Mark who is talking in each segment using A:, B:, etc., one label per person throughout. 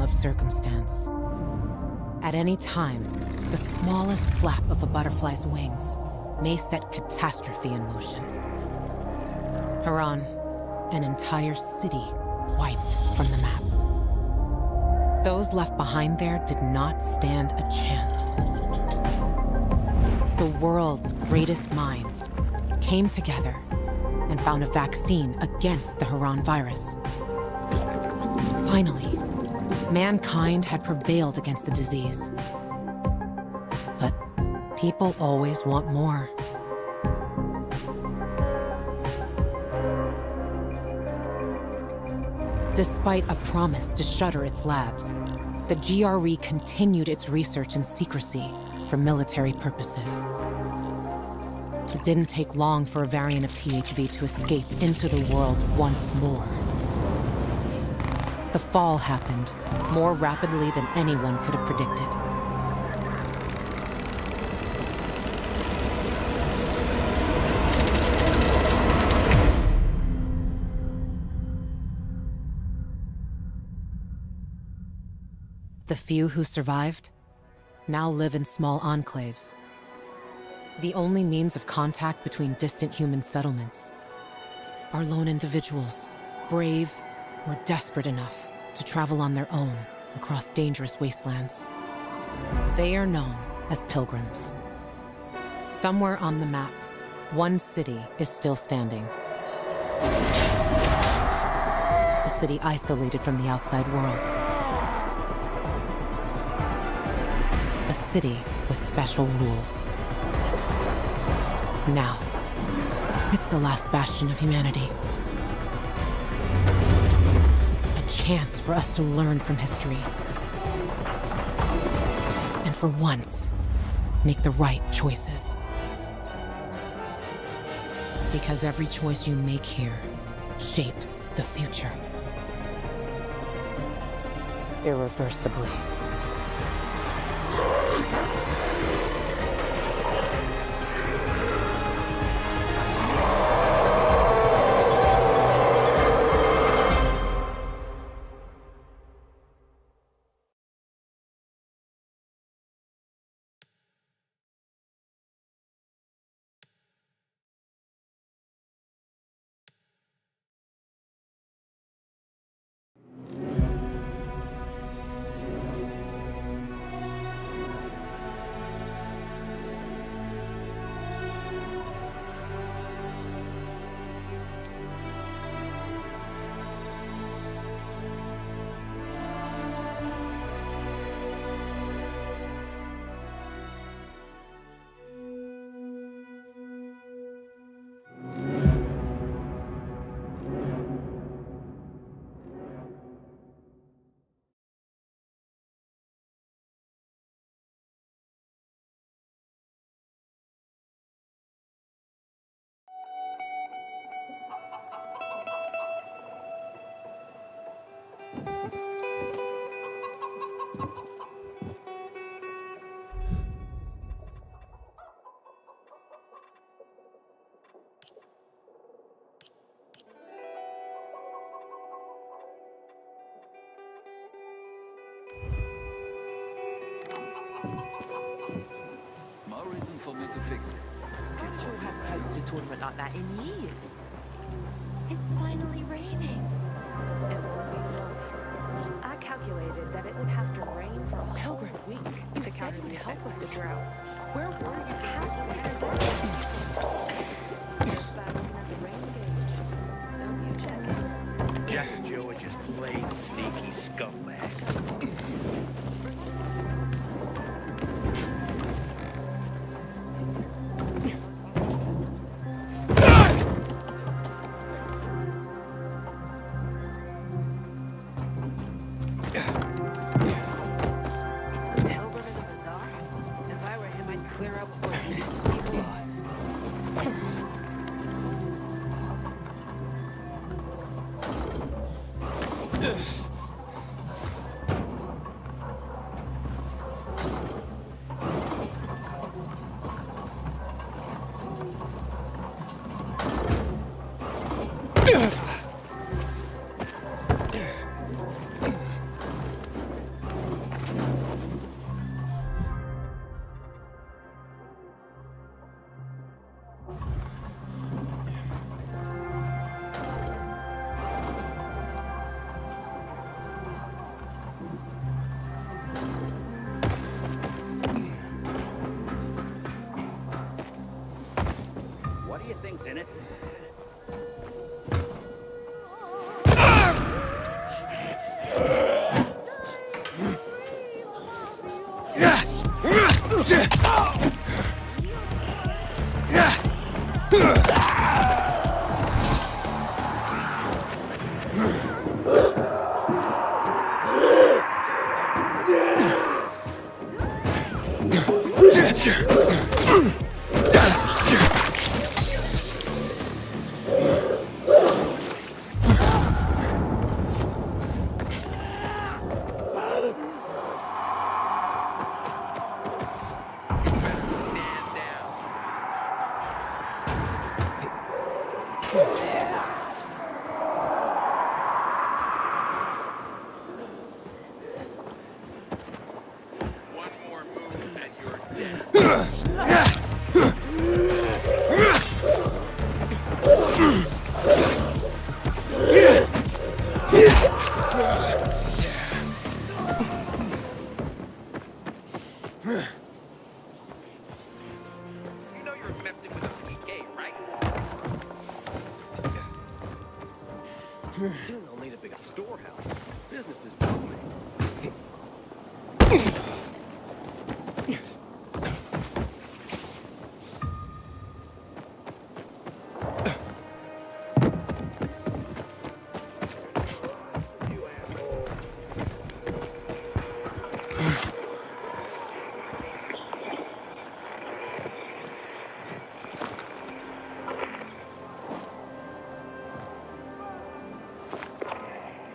A: of circumstance. At any time, the smallest flap of a butterfly's wings may set catastrophe in motion. Haran, an entire city wiped from the map. Those left behind there did not stand a chance. The world's greatest minds came together and found a vaccine against the Haran virus. Finally, mankind had prevailed against the disease. But people always want more. Despite a promise to shutter its labs, the GRE continued its research in secrecy for military purposes. It didn't take long for a variant of THV to escape into the world once more. The fall happened more rapidly than anyone could have predicted. The few who survived now live in small enclaves. The only means of contact between distant human settlements are lone individuals, brave or desperate enough to travel on their own across dangerous wastelands. They are known as pilgrims. Somewhere on the map, one city is still standing. A city isolated from the outside world. A city with special rules. Now, it's the last bastion of humanity. A chance for us to learn from history. And for once, make the right choices. Because every choice you make here shapes the future. Irreversibly.
B: Tournament like that in years. It's finally raining.
C: It will be tough. I calculated that it would have to rain for a whole week to counter the effects of the drought.
B: Where were you?
C: Just by looking at the rain gauge. Don't you check it?
D: Jack and Joe are just plain sneaky scumbags. minute. One more move and you're dead. You know you're messing with a PK, right? Soon they'll need a big storehouse. Business is booming.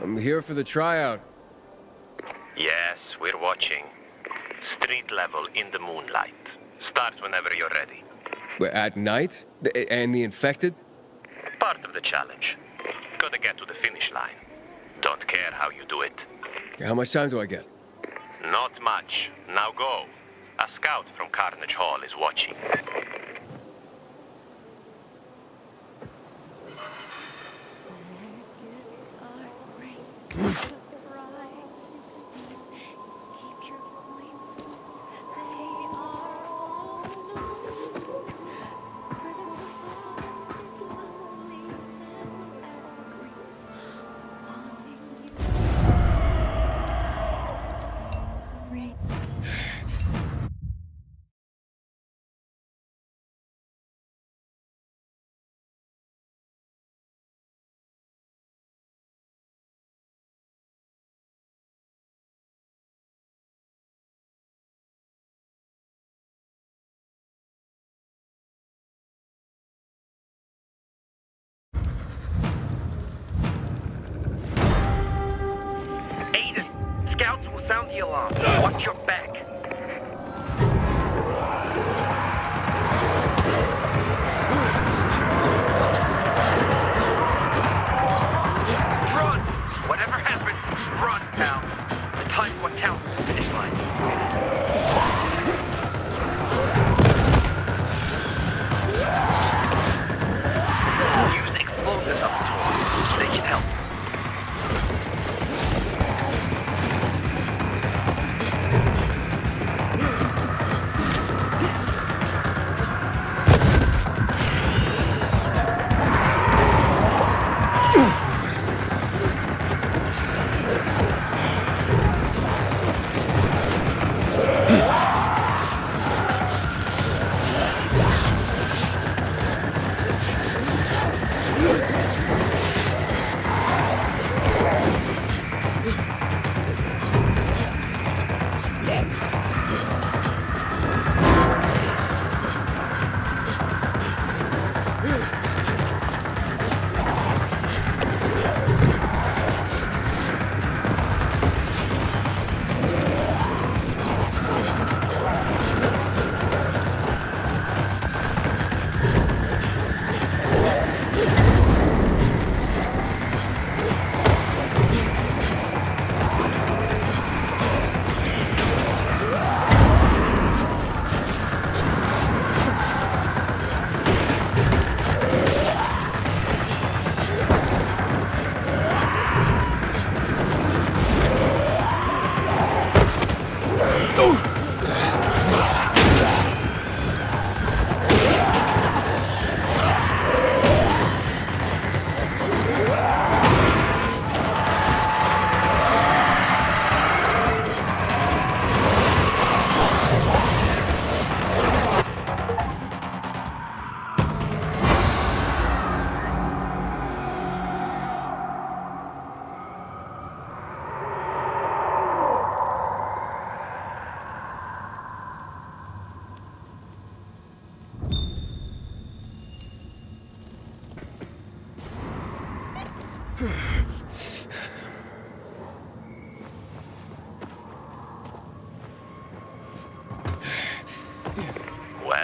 E: I'm here for the tryout.
F: Yes, we're watching. Street level in the moonlight. Start whenever you're ready.
E: At night? And the infected?
F: Part of the challenge. Gotta get to the finish line. Don't care how you do it.
E: How much time do I get?
F: Not much. Now go. A scout from Carnage Hall is watching. Scouts will sound the alarm. Watch your back. Run! Whatever happens, run, pal. The time's what counts at the finish line. Use explosives up to them. They can help.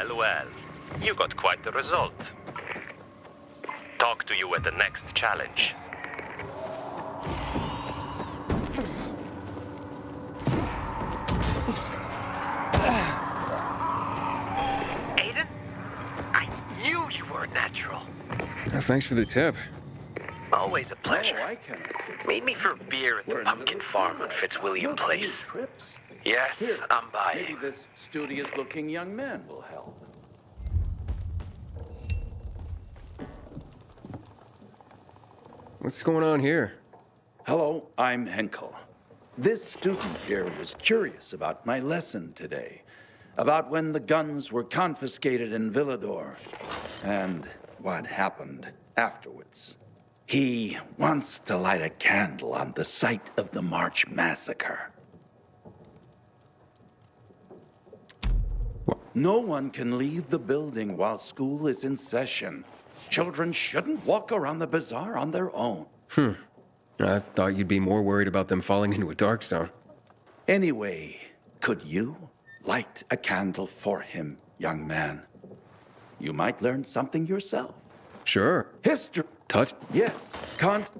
F: Well, well. You got quite the result. Talk to you at the next challenge. Aiden? I knew you were a natural.
E: Thanks for the tip.
F: Always a pleasure.
D: Oh, I cannot take
F: Meet me for a beer at the Pumpkin Farm on Fitzwilliam Place.
D: trips.
F: Yes,
D: Here,
F: I'm
D: maybe
F: buying.
D: this studious-looking young man will help.
E: What's going on here?
D: Hello, I'm Henkel. This student here was curious about my lesson today, about when the guns were confiscated in Villador, and what happened afterwards. He wants to light a candle on the site of the March Massacre. No one can leave the building while school is in session. Children shouldn't walk around the bazaar on their own.
E: I thought you'd be more worried about them falling into a dark zone.
D: Anyway, could you light a candle for him, young man? You might learn something yourself.
E: Sure.
D: History.
E: Touch.
D: Yes. Kant.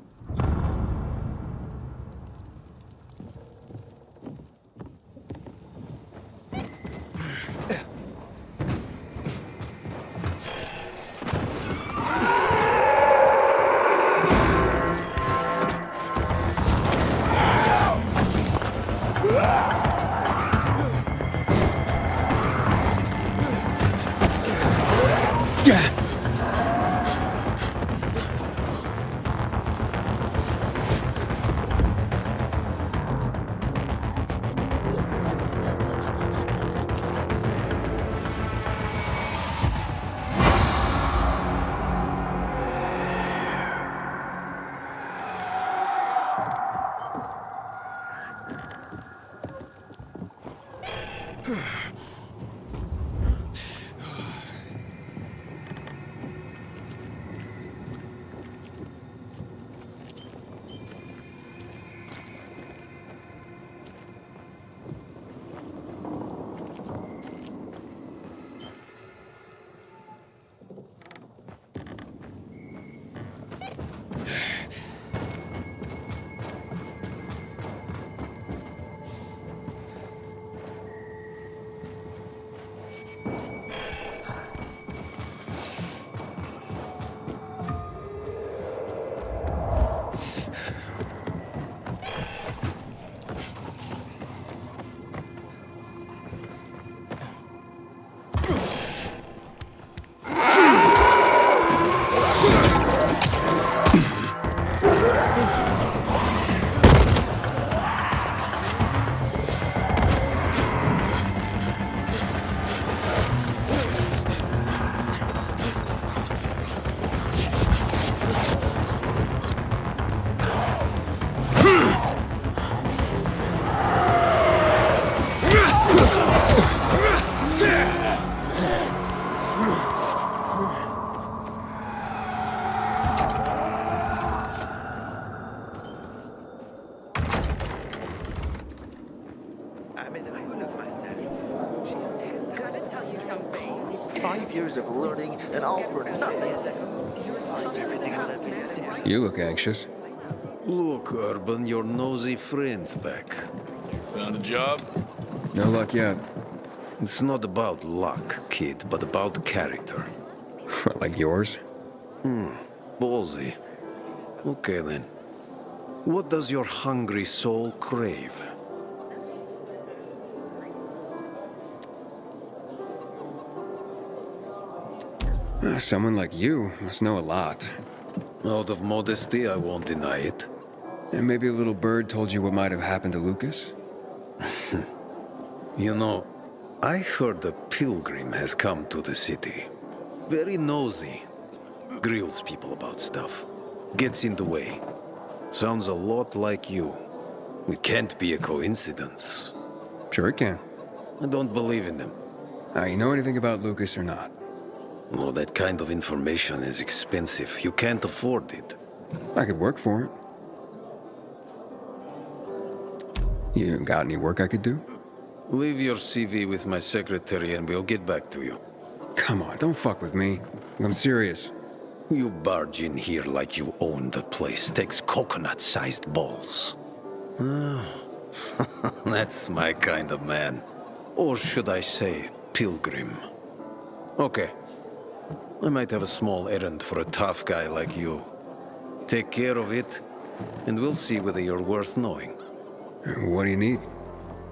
B: Gotta tell you something.
G: 5 years of learning and all for nothing. Everything would have been simple.
E: You look anxious.
H: Look, Urban, your nosy friend's back.
I: Found a job?
E: No luck yet.
H: It's not about luck, kid, but about character.
E: Like yours?
H: Ballsy. Okay, then. What does your hungry soul crave?
E: Someone like you must know a lot.
H: Out of modesty, I won't deny it.
E: And maybe a little bird told you what might have happened to Lucas?
H: You know, I heard a pilgrim has come to the city. Very nosy. Grills people about stuff. Gets in the way. Sounds a lot like you. It can't be a coincidence.
E: Sure it can.
H: I don't believe in them.
E: You know anything about Lucas or not?
H: Oh, that kind of information is expensive. You can't afford it.
E: I could work for it. You got any work I could do?
H: Leave your CV with my secretary and we'll get back to you.
E: Come on, don't fuck with me. I'm serious.
H: You barge in here like you own the place. Takes coconut-sized balls. That's my kind of man. Or should I say, pilgrim. Okay. I might have a small errand for a tough guy like you. Take care of it, and we'll see whether you're worth knowing.
E: What do you need?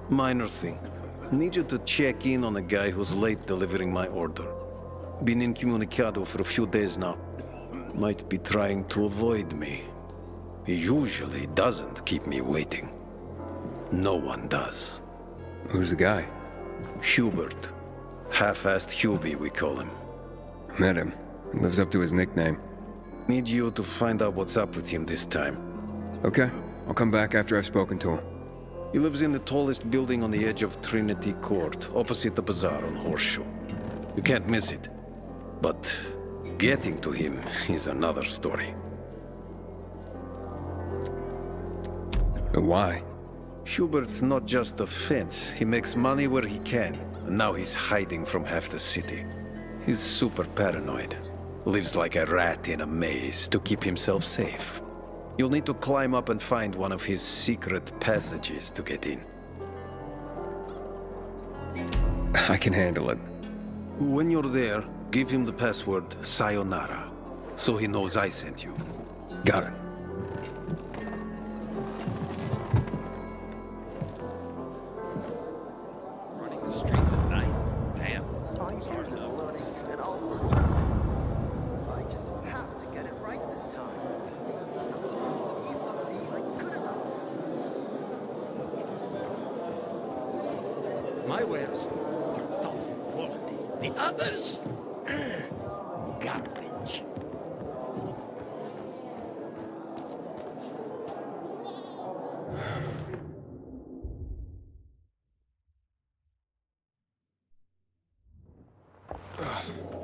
H: Minor thing. Need you to check in on a guy who's late delivering my order. Been incommunicado for a few days now. Might be trying to avoid me. He usually doesn't keep me waiting. No one does.
E: Who's the guy?
H: Hubert. Half-assed Hubie, we call him.
E: Met him. Lives up to his nickname.
H: Need you to find out what's up with him this time.
E: Okay. I'll come back after I've spoken to him.
H: He lives in the tallest building on the edge of Trinity Court, opposite the bazaar on Horseshoe. You can't miss it. But getting to him is another story.
E: Why?
H: Hubert's not just a fence. He makes money where he can, and now he's hiding from half the city. He's super paranoid. Lives like a rat in a maze to keep himself safe. You'll need to climb up and find one of his secret passages to get in.
E: I can handle it.
H: When you're there, give him the password Sayonara, so he knows I sent you.
E: Got it.
I: Running the streets at night? Damn.
J: My wares are top quality. The others, garbage.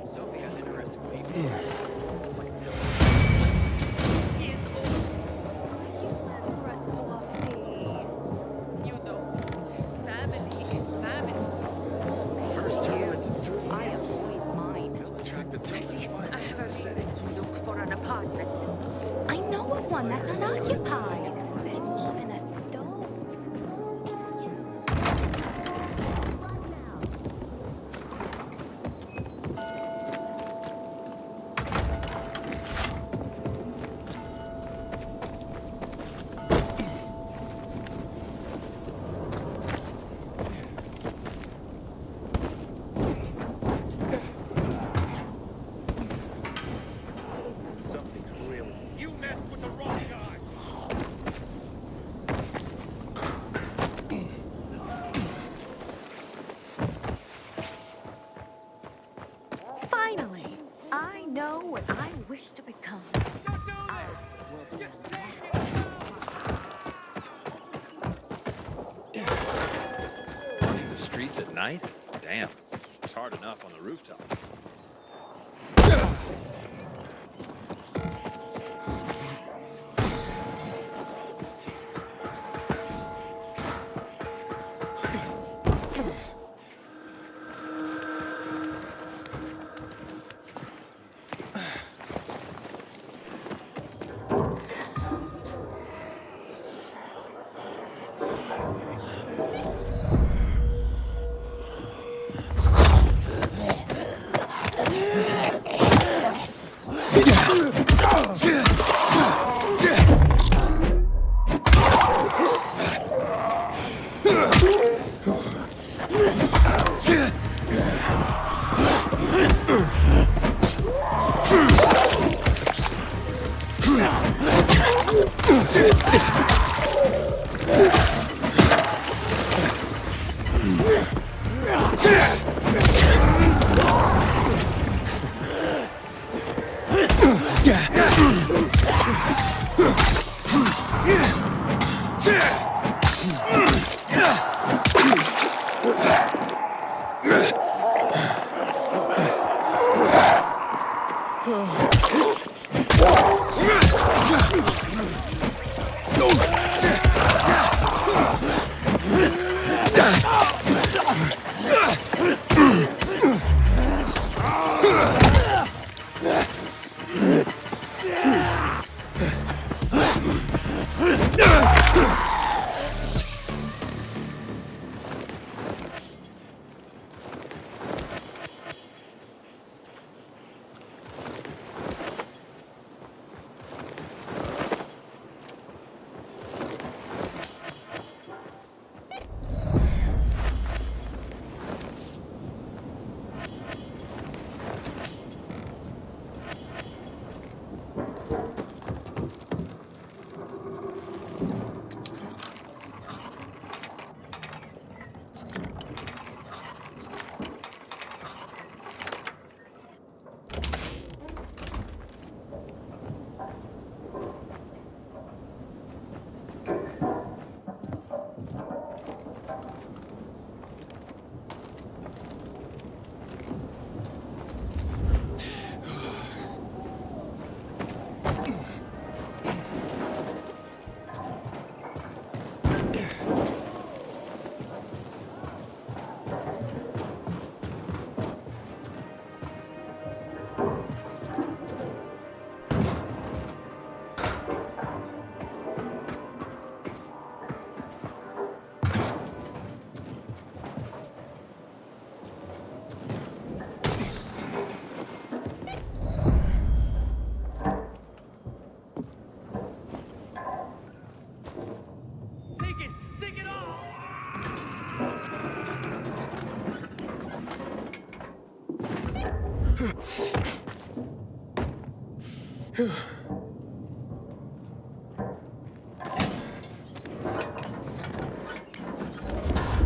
I: Sophie has interesting people.
C: You know, family is family.
J: First tournament in 3
C: I am
J: years.
C: sweet mine.
J: Attract the
C: At
J: toughest
C: least I
J: fighters
C: have
J: in
C: a
J: the city.
C: reason to look for an apartment.
K: I know of one that's unoccupied. There's even a stove.
I: Something's really. You messed with the wrong guy!
K: Finally, I know what I wish to become. I will be
I: Running the streets at night? Damn. It's hard enough on the rooftops.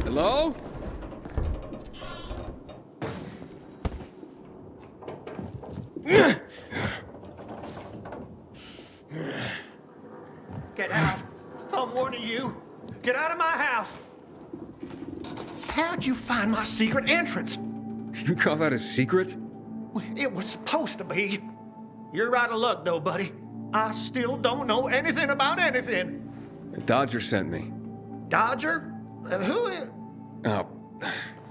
E: Hello?
J: Get out. I'm warning you. Get out of my house. How'd you find my secret entrance?
E: You call that a secret?
J: It was supposed to be. You're out of luck, though, buddy. I still don't know anything about anything.
E: Dodger sent me.
J: Dodger? Who is...
E: Oh,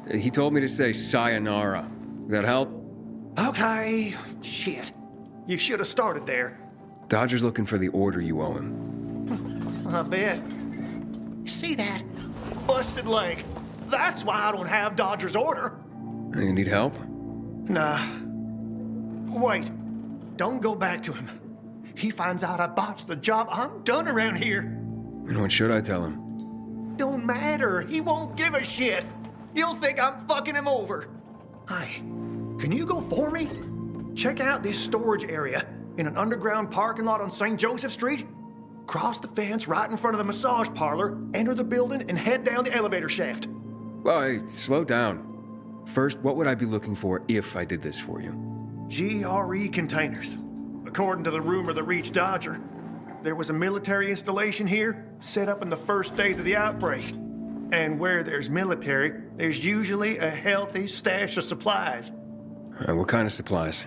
E: he told me to say sayonara. Does that help?
J: Okay. Shit. You should have started there.
E: Dodger's looking for the order you owe him.
J: I bet. See that? Busted leg. That's why I don't have Dodger's order.
E: You need help?
J: Nah. Wait. Don't go back to him. He finds out I botched the job, I'm done around here.
E: And what should I tell him?
J: Don't matter. He won't give a shit. He'll think I'm fucking him over. Hi. Can you go for me? Check out this storage area in an underground parking lot on St. Joseph Street. Cross the fence right in front of the massage parlor, enter the building, and head down the elevator shaft.
E: Well, hey, slow down. First, what would I be looking for if I did this for you?
J: GRE containers. According to the rumor that reached Dodger, there was a military installation here set up in the first days of the outbreak. And where there's military, there's usually a healthy stash of supplies.
E: What kind of supplies?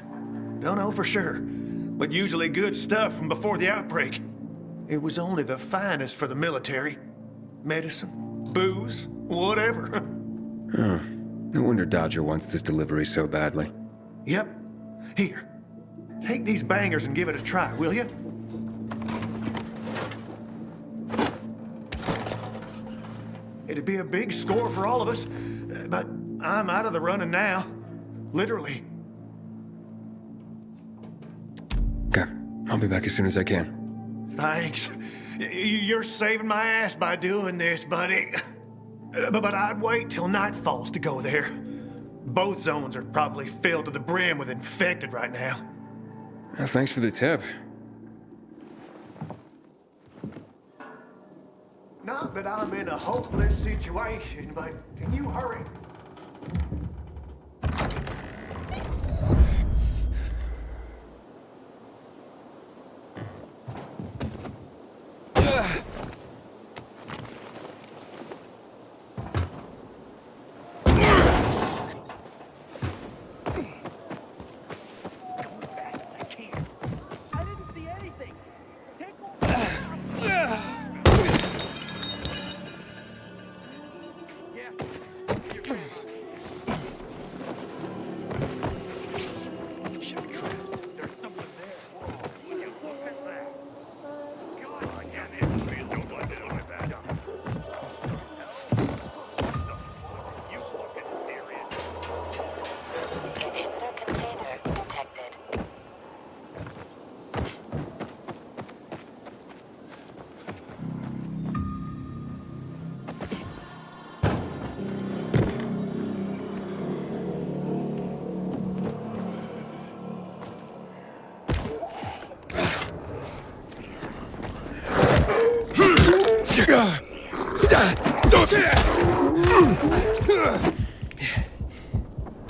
J: Don't know for sure, but usually good stuff from before the outbreak. It was only the finest for the military. Medicine, booze, whatever.
E: Oh, no wonder Dodger wants this delivery so badly.
J: Yep. Here, take these bangers and give it a try, will you? It'd be a big score for all of us, but I'm out of the running now. Literally.
E: Okay, I'll be back as soon as I can.
J: Thanks. You're saving my ass by doing this, buddy. But I'd wait till night falls to go there. Both zones are probably filled to the brim with infected right now.
E: Well, thanks for the tip.
J: Not that I'm in a hopeless situation, but can you hurry?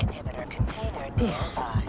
K: Inhibitor container nearby.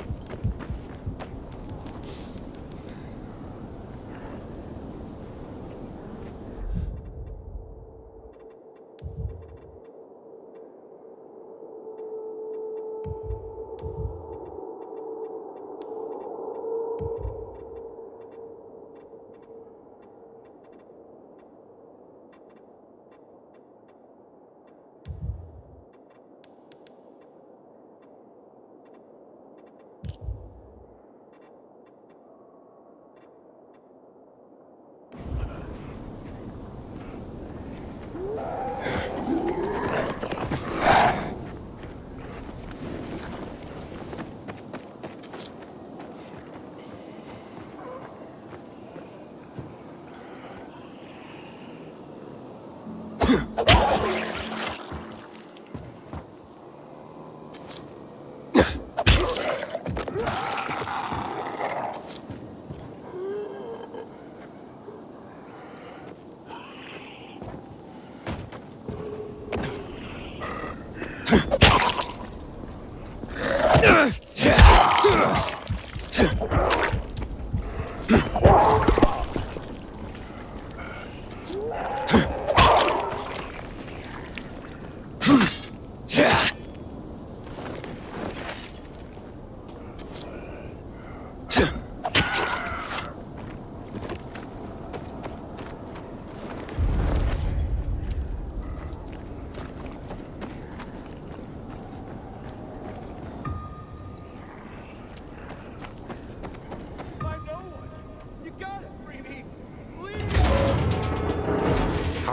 L: How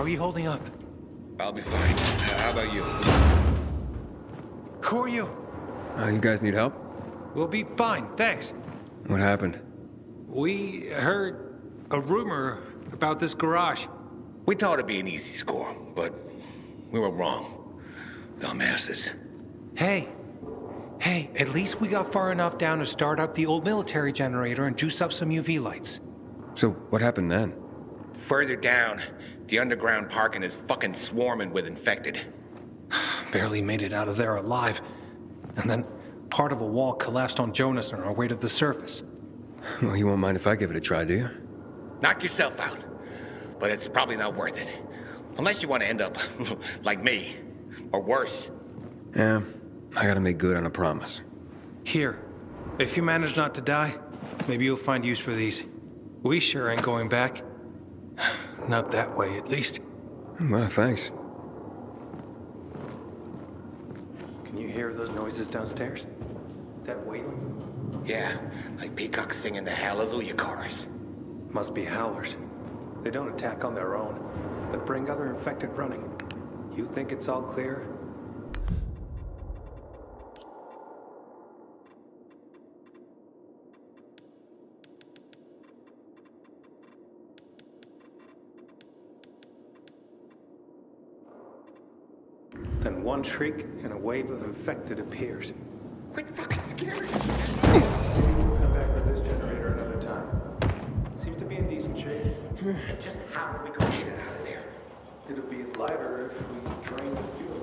L: are you holding up?
E: I'll be fine. How about you?
L: Who are you?
E: You guys need help?
L: We'll be fine, thanks.
E: What happened?
L: We heard a rumor about this garage.
M: We thought it'd be an easy score, but we were wrong. Dumbasses.
L: Hey, at least we got far enough down to start up the old military generator and juice up some UV lights.
E: So, what happened then?
M: Further down, the underground parking is fucking swarming with infected.
L: Barely made it out of there alive. And then part of a wall collapsed on Jonas on our way to the surface.
E: Well, you won't mind if I give it a try, do you?
M: Knock yourself out. But it's probably not worth it. Unless you want to end up like me. Or worse.
E: Yeah, I gotta make good on a promise.
L: Here, if you manage not to die, maybe you'll find use for these. We sure ain't going back. Not that way, at least.
E: Well, thanks.
L: Can you hear those noises downstairs? That wailing?
M: Yeah, like peacocks singing the Hallelujah chorus.
L: Must be howlers. They don't attack on their own, but bring other infected running. You think it's all clear? Then one shriek and a wave of infected appears.
M: Quit fucking scaring me!
L: We'll come back with this generator another time. Seems to be in decent shape.
M: Just how are we going to get it out of there?
L: It'll be lighter if we drain the fuel.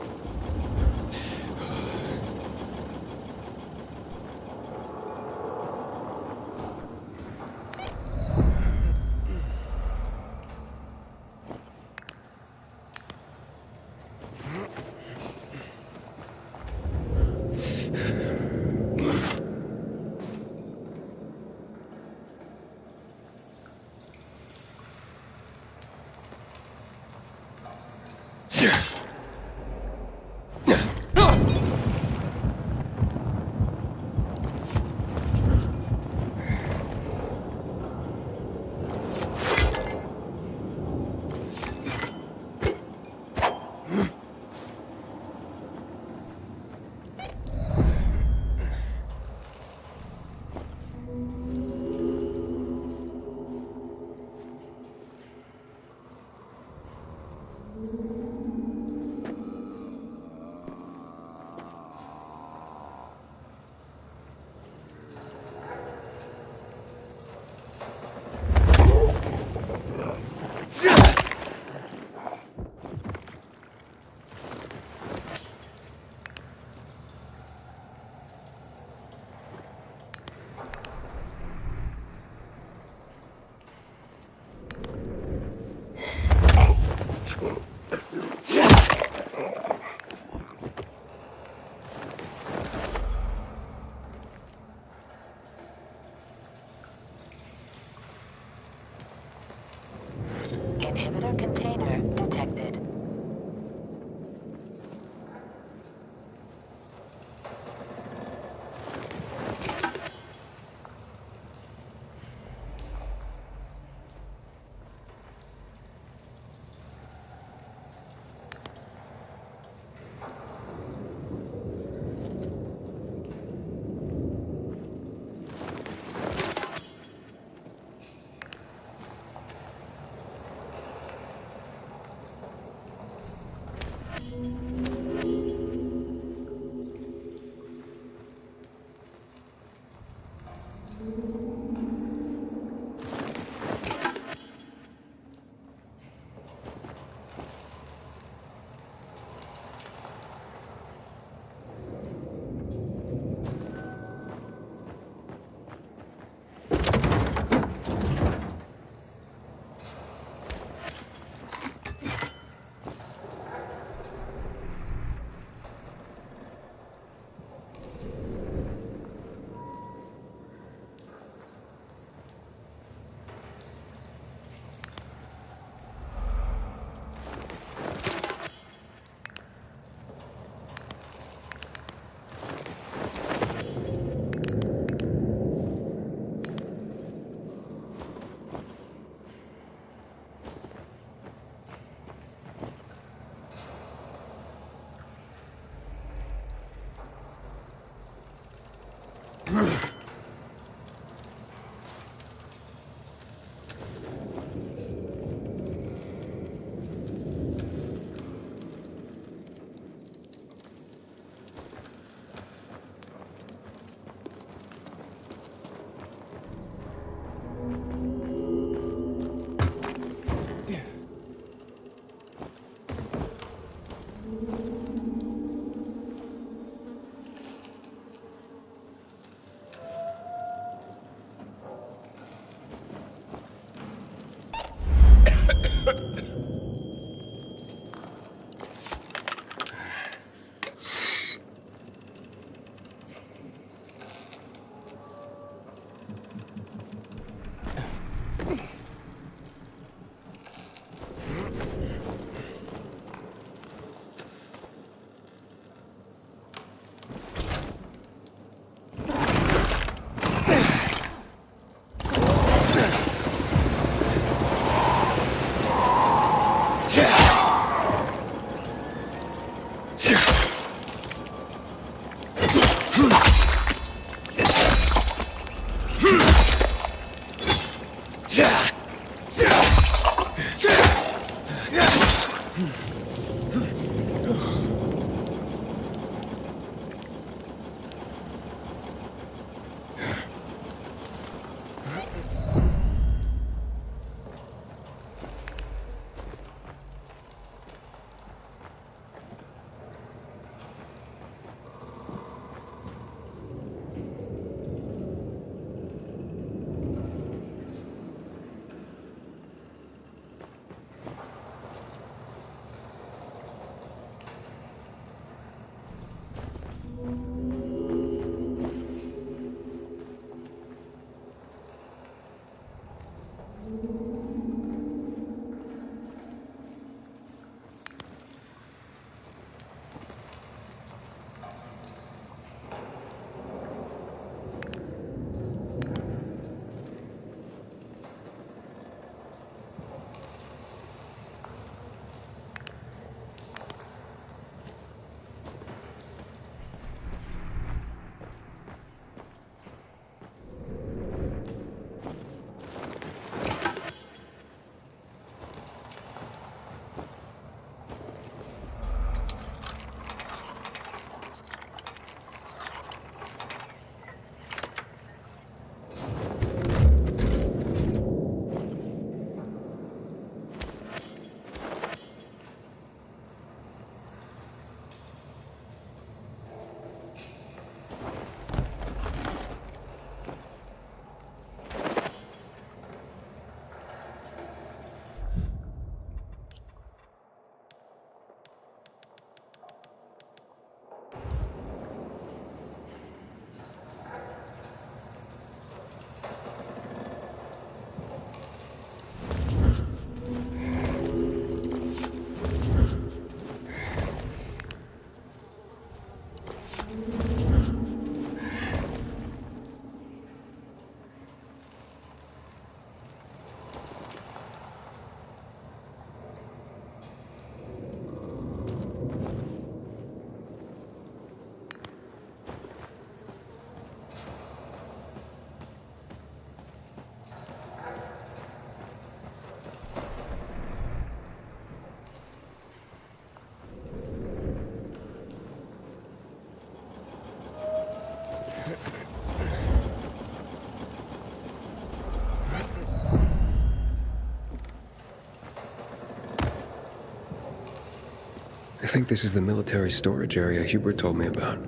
E: I think this is the military storage area Hubert told me about.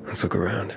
E: Let's look around.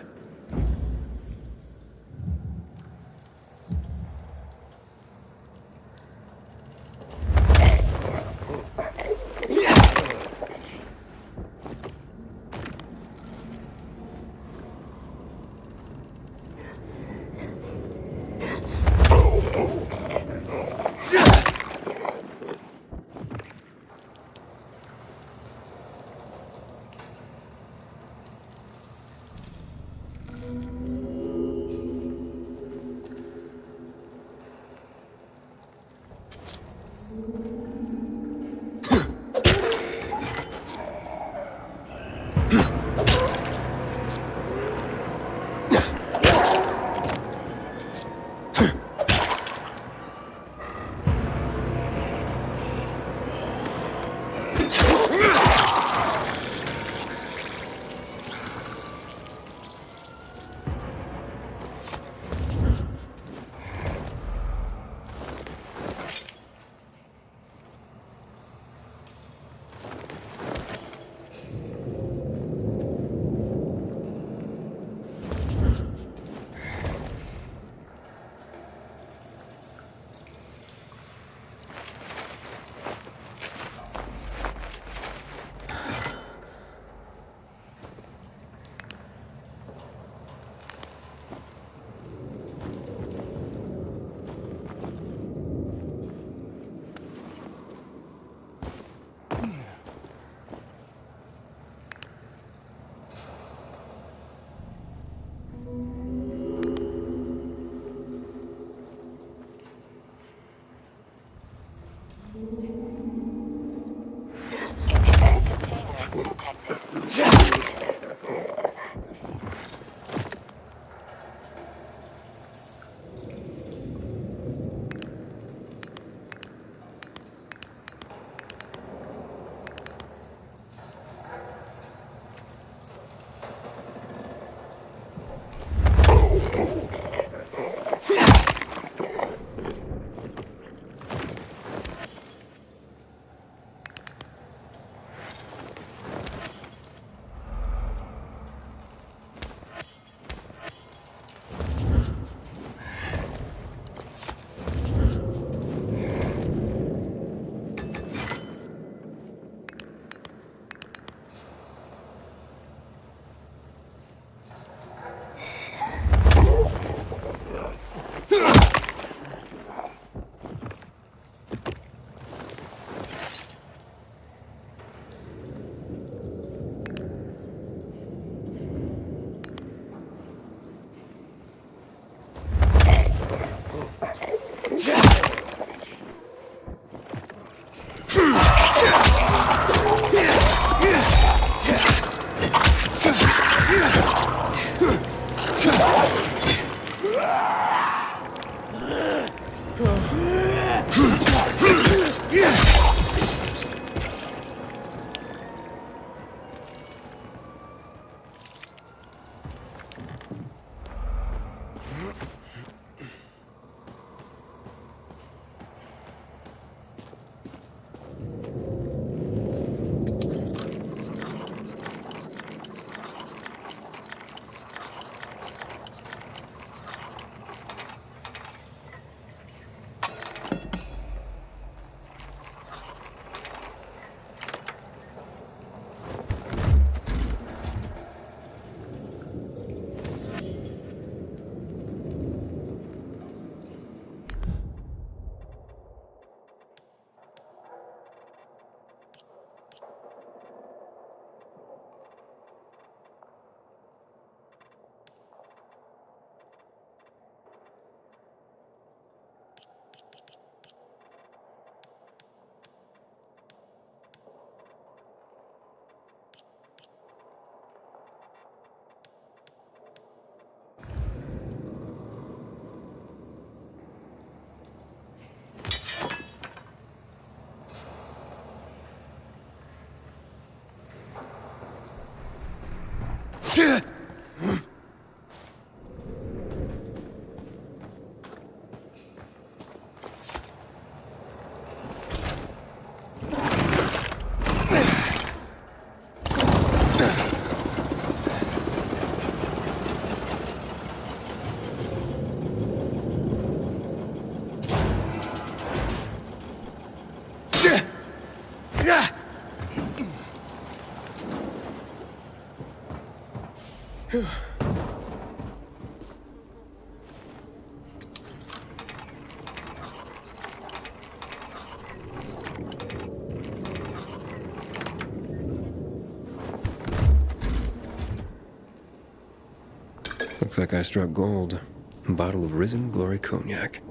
E: Looks like I struck gold. A bottle of Risen Glory Cognac.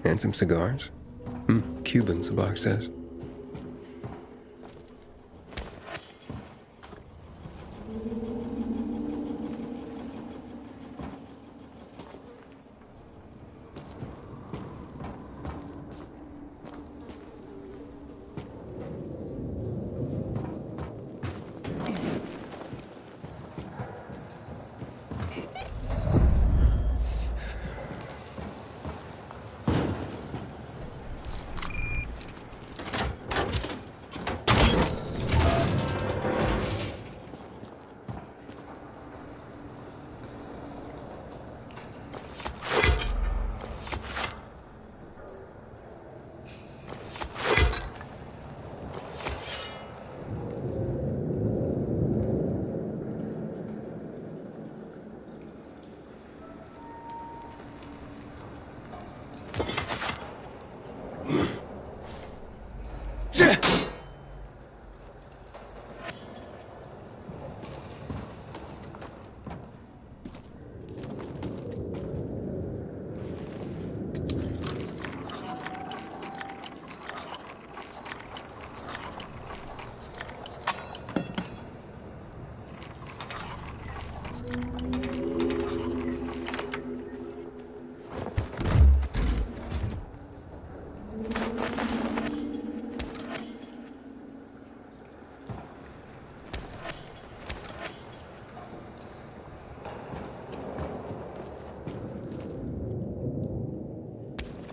E: And some cigars. Cubans, the box says.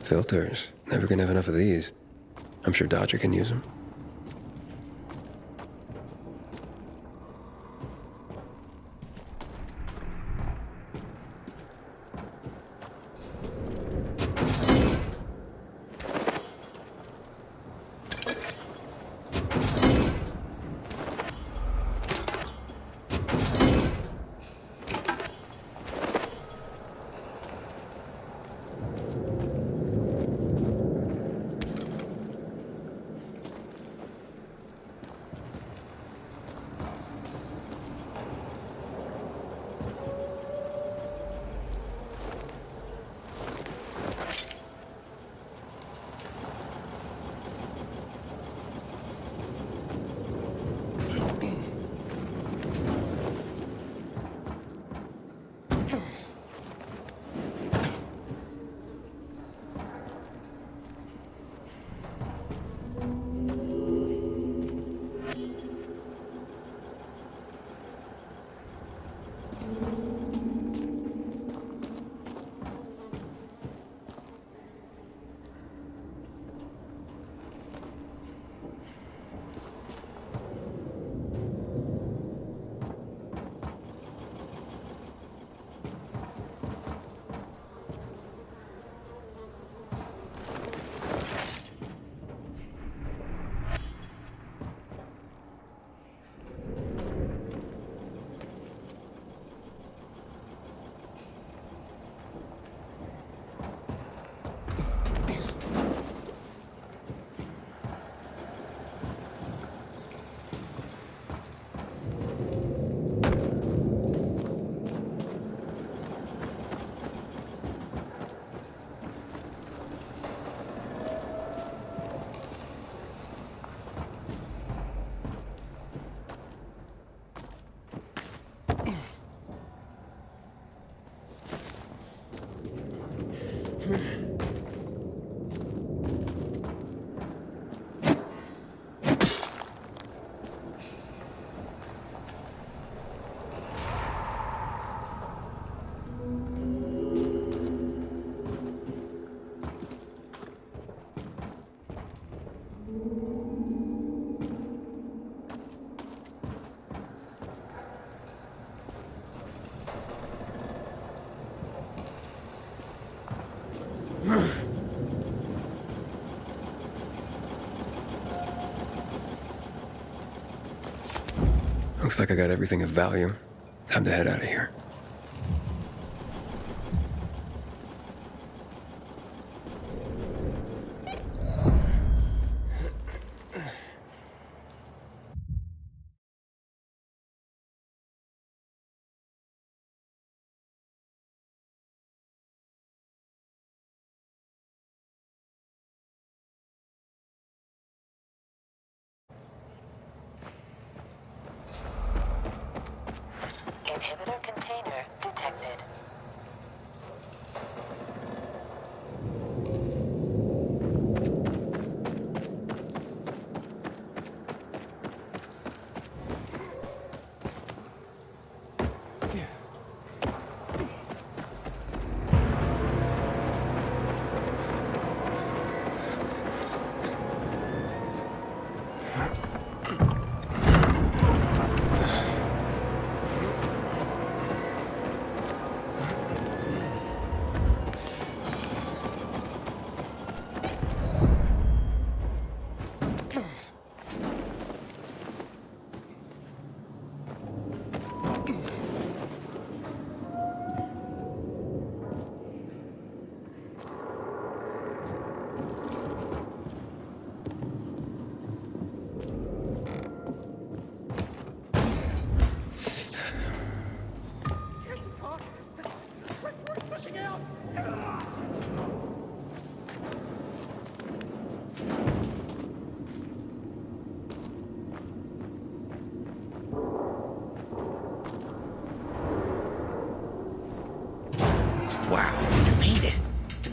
E: Filters. Never gonna have enough of these. I'm sure Dodger can use them. Looks like I got everything of value. Time to head out of here.
N: Inhibitor container detected.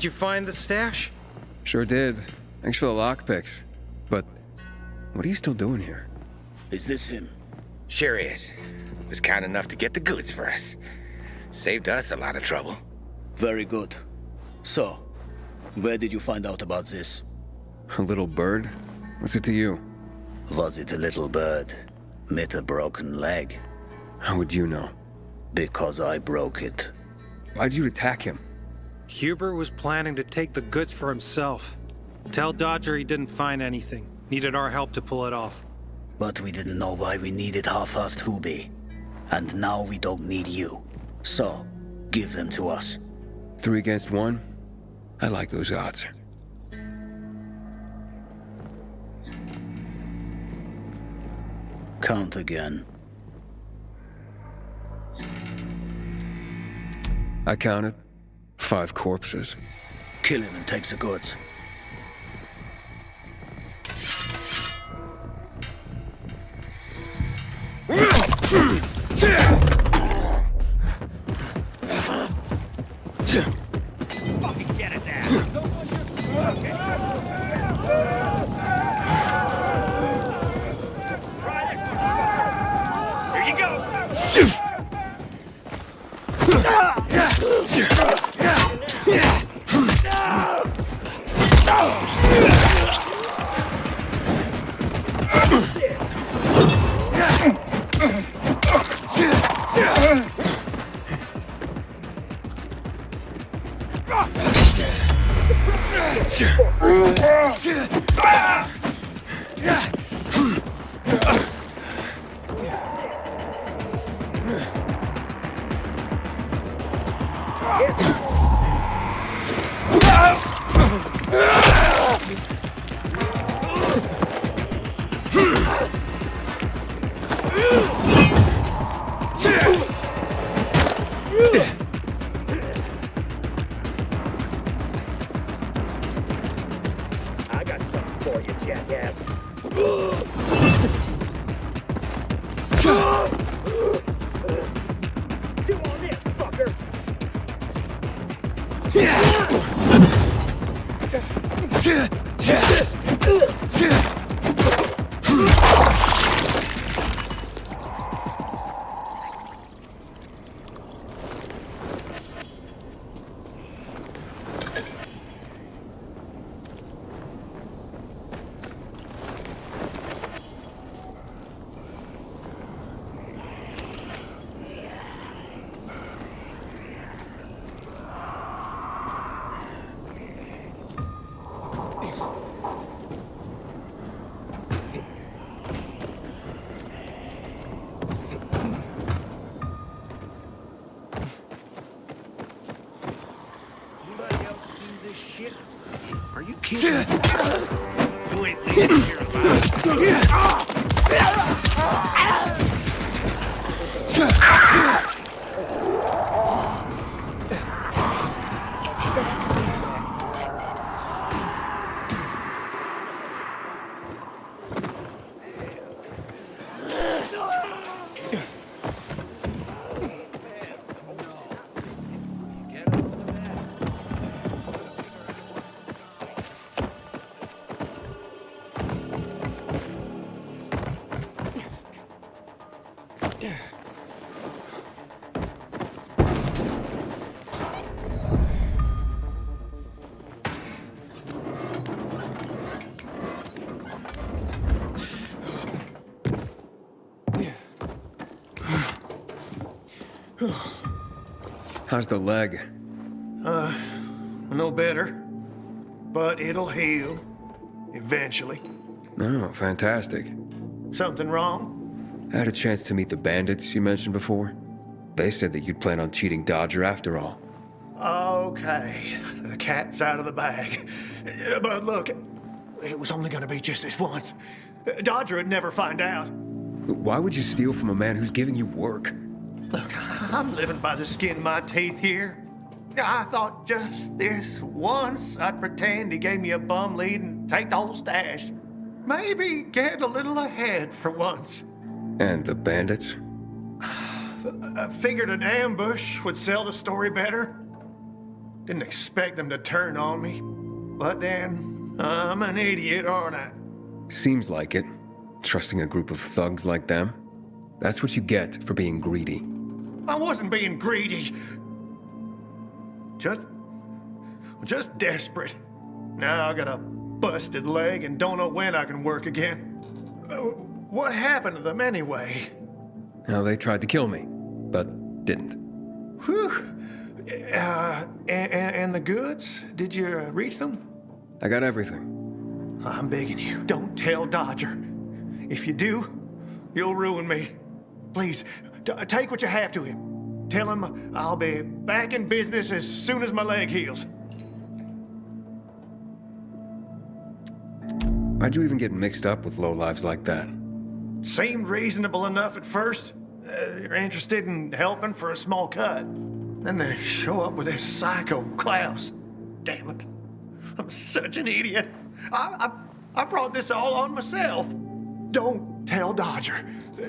L: Did you find the stash?
E: Sure did. Thanks for the lockpicks. But what are you still doing here?
M: Is this him? Sure is. Was kind enough to get the goods for us. Saved us a lot of trouble.
O: Very good. So, where did you find out about this?
E: A little bird? What's it to you?
O: Was it a little bird? Met a broken leg?
E: How would you know?
O: Because I broke it.
E: Why'd you attack him?
L: Hubert was planning to take the goods for himself. Tell Dodger he didn't find anything. Needed our help to pull it off.
O: But we didn't know why we needed half-assed Hubie. And now we don't need you. So, give them to us.
E: 3 against 1? I like those odds.
O: Count again.
E: I counted 5 corpses.
O: Kill him and take the goods.
M: Fucking get it there! Here you go! I got something for you, jackass. Chew on this, fucker. Shit. Are you kidding? You ain't leaving here alive.
E: How's the leg?
J: No better. But it'll heal. Eventually.
E: Oh, fantastic.
J: Something wrong?
E: I had a chance to meet the bandits you mentioned before. They said that you'd plan on cheating Dodger after all.
J: Okay. The cat's out of the bag. But look, it was only gonna be just this once. Dodger would never find out.
E: Why would you steal from a man who's giving you work?
J: Look, I'm living by the skin of my teeth here. I thought just this once I'd pretend he gave me a bum lead and take the whole stash. Maybe get a little ahead for once.
E: And the bandits?
J: I figured an ambush would sell the story better. Didn't expect them to turn on me. But then, I'm an idiot, aren't I?
E: Seems like it. Trusting a group of thugs like them. That's what you get for being greedy.
J: I wasn't being greedy. Just desperate. Now I got a busted leg and don't know when I can work again. What happened to them anyway?
E: Now, they tried to kill me, but didn't.
J: Whew. And the goods? Did you reach them?
E: I got everything.
J: I'm begging you, don't tell Dodger. If you do, you'll ruin me. Please, take what you have to him. Tell him I'll be back in business as soon as my leg heals.
E: Why'd you even get mixed up with lowlives like that?
J: Seemed reasonable enough at first. You're interested in helping for a small cut. Then they show up with this psycho Klaus. Damn it. I'm such an idiot. I brought this all on myself. Don't tell Dodger,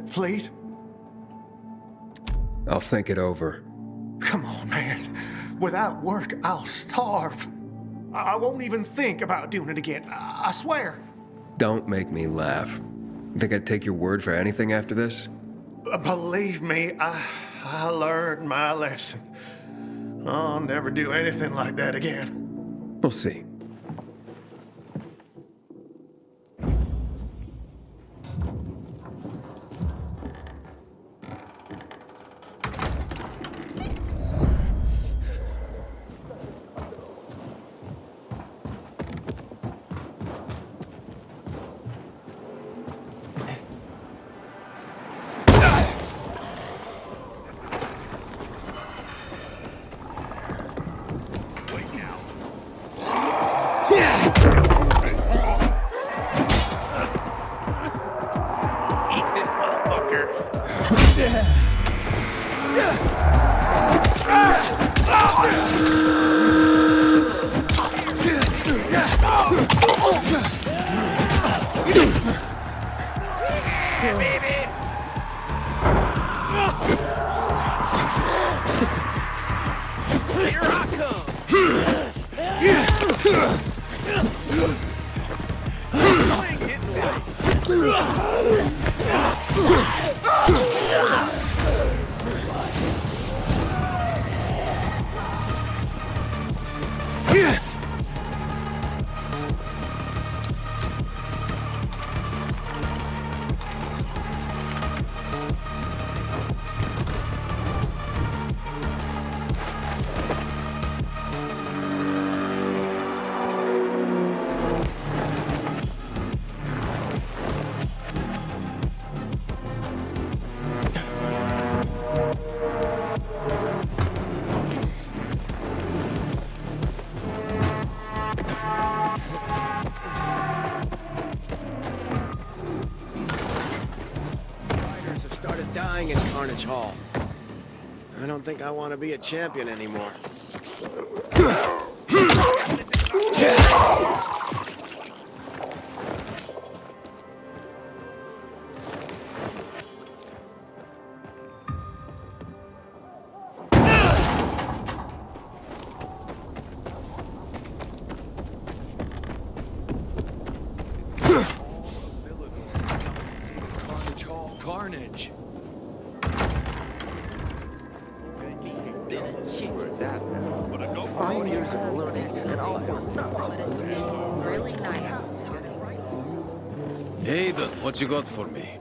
J: please.
E: I'll think it over.
J: Come on, man. Without work, I'll starve. I won't even think about doing it again. I swear.
E: Don't make me laugh. You think I'd take your word for anything after this?
J: Believe me, I learned my lesson. I'll never do anything like that again.
E: We'll see.
P: In Carnage Hall. I don't think I want to be a champion anymore.
I: Carnage.
G: 5 years of learning and all for
B: Really nice.
H: Aiden, what you got for me?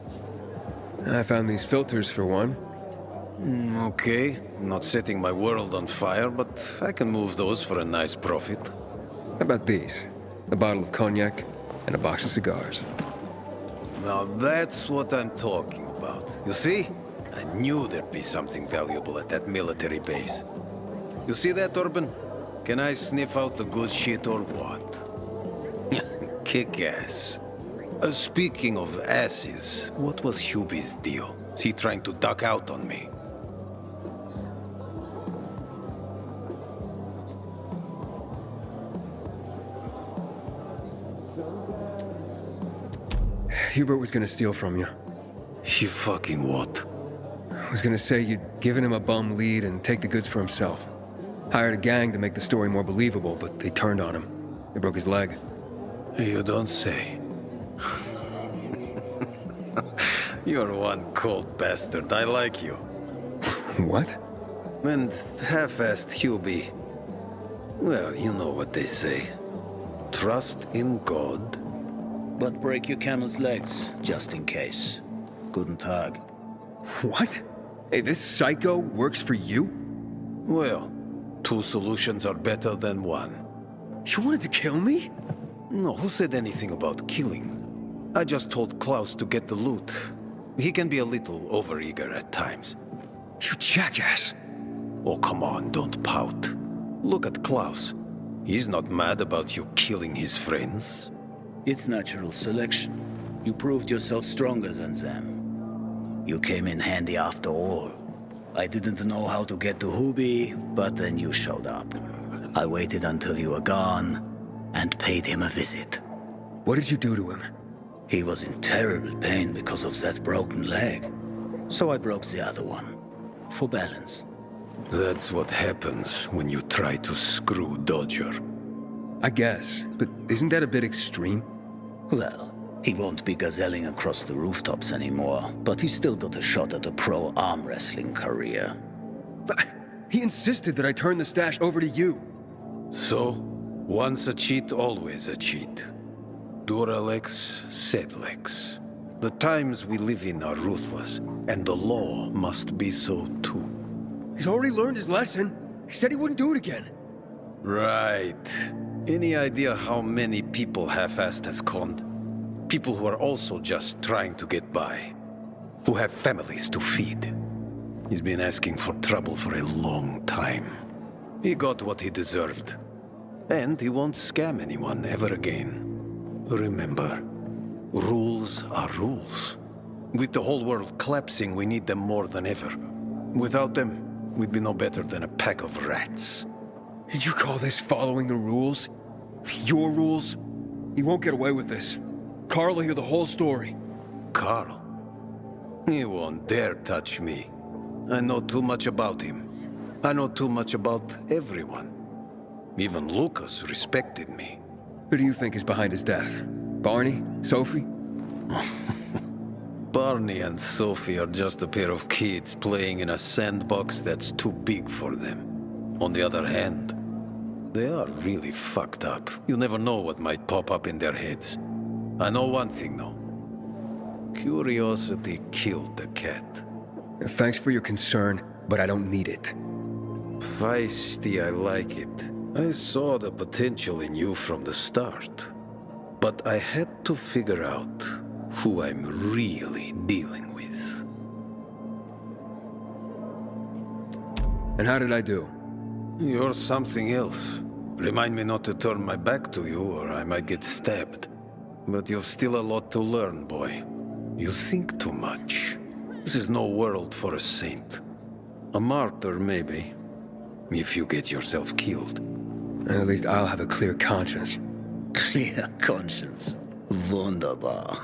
E: I found these filters for one.
H: Okay, not setting my world on fire, but I can move those for a nice profit.
E: How about these? A bottle of cognac and a box of cigars.
H: Now that's what I'm talking about. You see? I knew there'd be something valuable at that military base. You see that, Urban? Can I sniff out the good shit or what? Kick ass. Speaking of asses, what was Hubie's deal? Is he trying to duck out on me?
E: Hubert was gonna steal from you.
H: He fucking what?
E: I was gonna say you'd given him a bum lead and take the goods for himself. Hired a gang to make the story more believable, but they turned on him. They broke his leg.
H: You don't say. You're one cold bastard. I like you.
E: What?
H: And half-assed Hubie. Well, you know what they say. Trust in God.
O: But break your camel's legs, just in case. Guten Tag.
E: What? Hey, this psycho works for you?
H: Well, 2 solutions are better than 1.
E: You wanted to kill me?
H: No, who said anything about killing? I just told Klaus to get the loot. He can be a little overeager at times.
E: You jackass!
H: Oh, come on, don't pout. Look at Klaus. He's not mad about you killing his friends.
O: It's natural selection. You proved yourself stronger than them. You came in handy after all. I didn't know how to get to Hubie, but then you showed up. I waited until you were gone, and paid him a visit.
E: What did you do to him?
O: He was in terrible pain because of that broken leg. So I broke the other one. For balance.
H: That's what happens when you try to screw Dodger.
E: I guess, but isn't that a bit extreme?
O: Well, he won't be gazelling across the rooftops anymore, but he's still got a shot at a pro arm wrestling career.
E: But he insisted that I turn the stash over to you.
H: So, once a cheat, always a cheat. Duralex, Sedlex. The times we live in are ruthless, and the law must be so too.
E: He's already learned his lesson. He said he wouldn't do it again.
H: Right. Any idea how many people half-assed has conned? People who are also just trying to get by. Who have families to feed. He's been asking for trouble for a long time. He got what he deserved. And he won't scam anyone ever again. Remember, rules are rules. With the whole world collapsing, we need them more than ever. Without them, we'd be no better than a pack of rats.
E: Did you call this following the rules? Your rules? You won't get away with this. Carl will hear the whole story.
H: Carl? He won't dare touch me. I know too much about him. I know too much about everyone. Even Lucas respected me.
E: Who do you think is behind his death? Barney? Sophie?
H: Barney and Sophie are just a pair of kids playing in a sandbox that's too big for them. On the other hand, they are really fucked up. You never know what might pop up in their heads. I know one thing, though. Curiosity killed the cat.
E: Thanks for your concern, but I don't need it.
H: Feisty, I like it. I saw the potential in you from the start. But I had to figure out who I'm really dealing with.
E: And how did I do?
H: You're something else. Remind me not to turn my back to you or I might get stabbed. But you've still a lot to learn, boy. You think too much. This is no world for a saint. A martyr, maybe. If you get yourself killed.
E: At least I'll have a clear conscience.
O: Clear conscience. Wunderbar.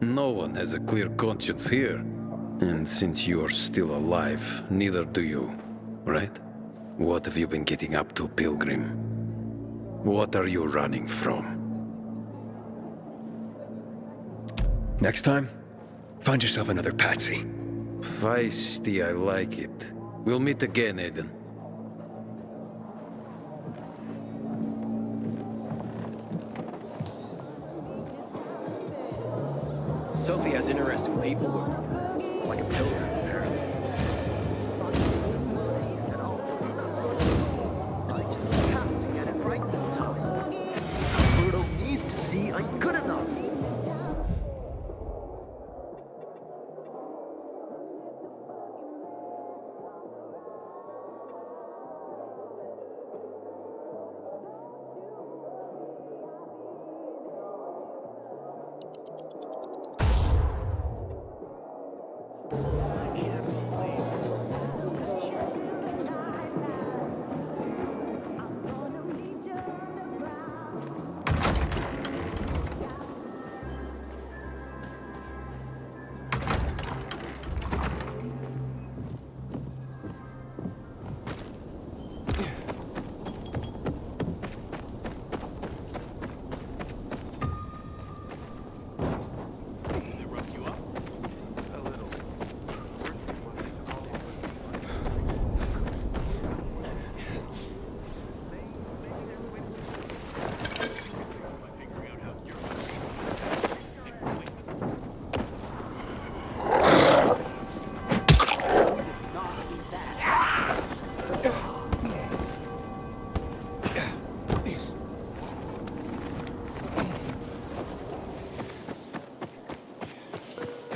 H: No one has a clear conscience here. And since you're still alive, neither do you, right? What have you been getting up to, Pilgrim? What are you running from?
E: Next time, find yourself another patsy.
H: Feisty, I like it. We'll meet again, Aiden.
Q: Sophie has interesting people working for her, like a pilgrim there.
G: I just have to get it right this time. Bruto needs to see I'm good enough.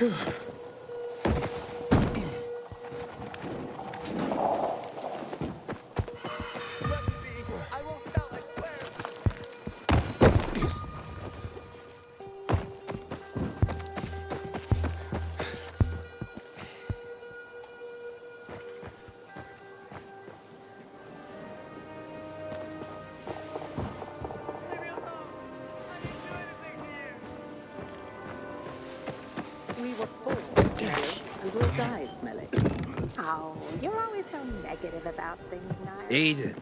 K: We were forced to and we'll die smelling. Oh, you're always so negative about things, Niall.
Q: Aiden,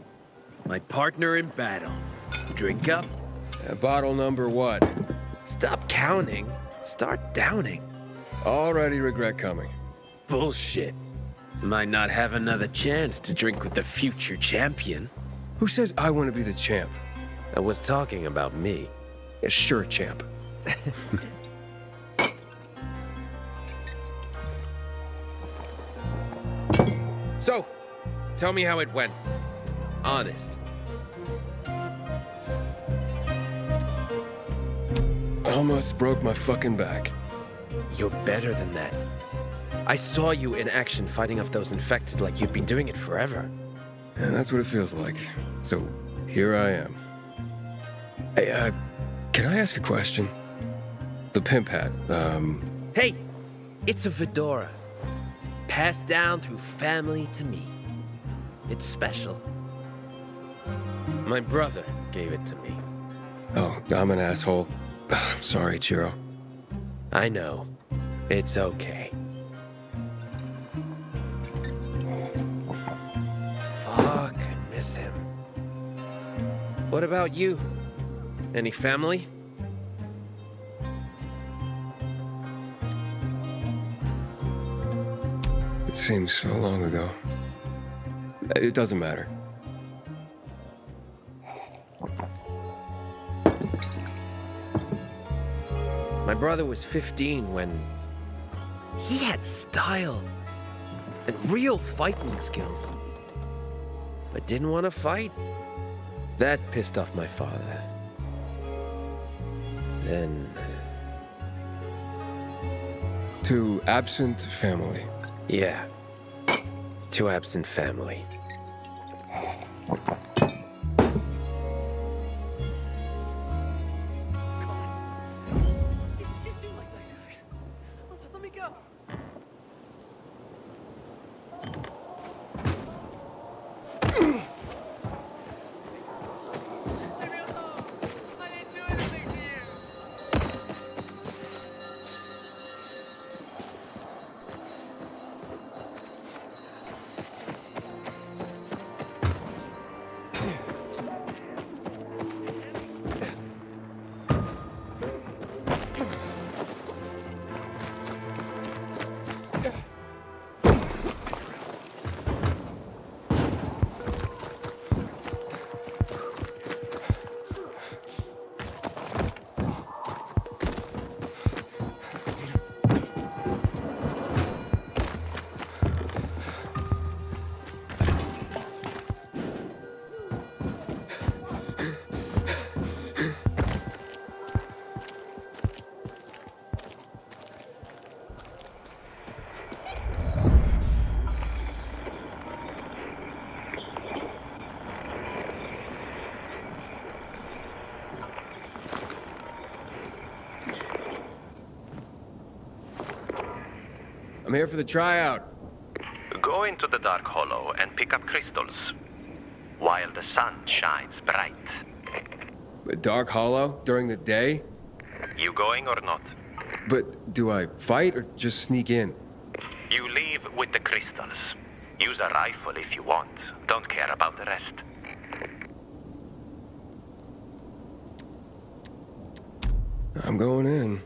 Q: my partner in battle. Drink up? Bottle number what? Stop counting. Start downing.
E: Already regret coming.
Q: Bullshit. Might not have another chance to drink with the future champion.
E: Who says I want to be the champ?
Q: I was talking about me.
E: Yeah, sure, champ.
Q: So, tell me how it went. Honest.
E: Almost broke my fucking back.
Q: You're better than that. I saw you in action fighting off those infected like you'd been doing it forever.
E: And that's what it feels like. So, here I am. Hey, can I ask a question? The pimp hat,
Q: Hey, it's a fedora. Passed down through family to me. It's special. My brother gave it to me.
E: Oh, I'm an asshole. I'm sorry, Chiro.
Q: I know. It's okay. Fuck, I miss him. What about you? Any family?
E: It seems so long ago. It doesn't matter.
Q: My brother was 15 when he had style and real fighting skills, but didn't want to fight. That pissed off my father. Then...
E: To absent family.
Q: Yeah. To absent family.
B: Let me go.
E: I'm here for the tryout.
F: Go into the Dark Hollow and pick up crystals while the sun shines bright.
E: A Dark Hollow? During the day?
F: You going or not?
E: But do I fight or just sneak in?
F: You leave with the crystals. Use a rifle if you want. Don't care about the rest.
E: I'm going in.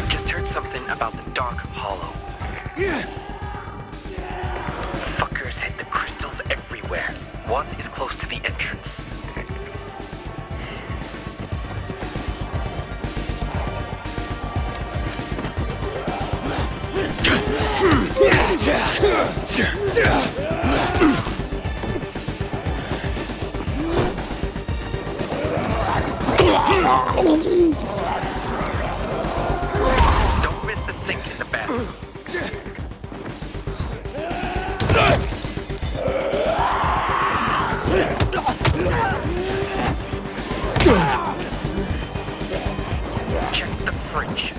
R: Just heard something about the Dark Hollow. Fuckers hid the crystals everywhere. One is close to the entrance. Don't miss the sink in the bathroom. Check the fridge.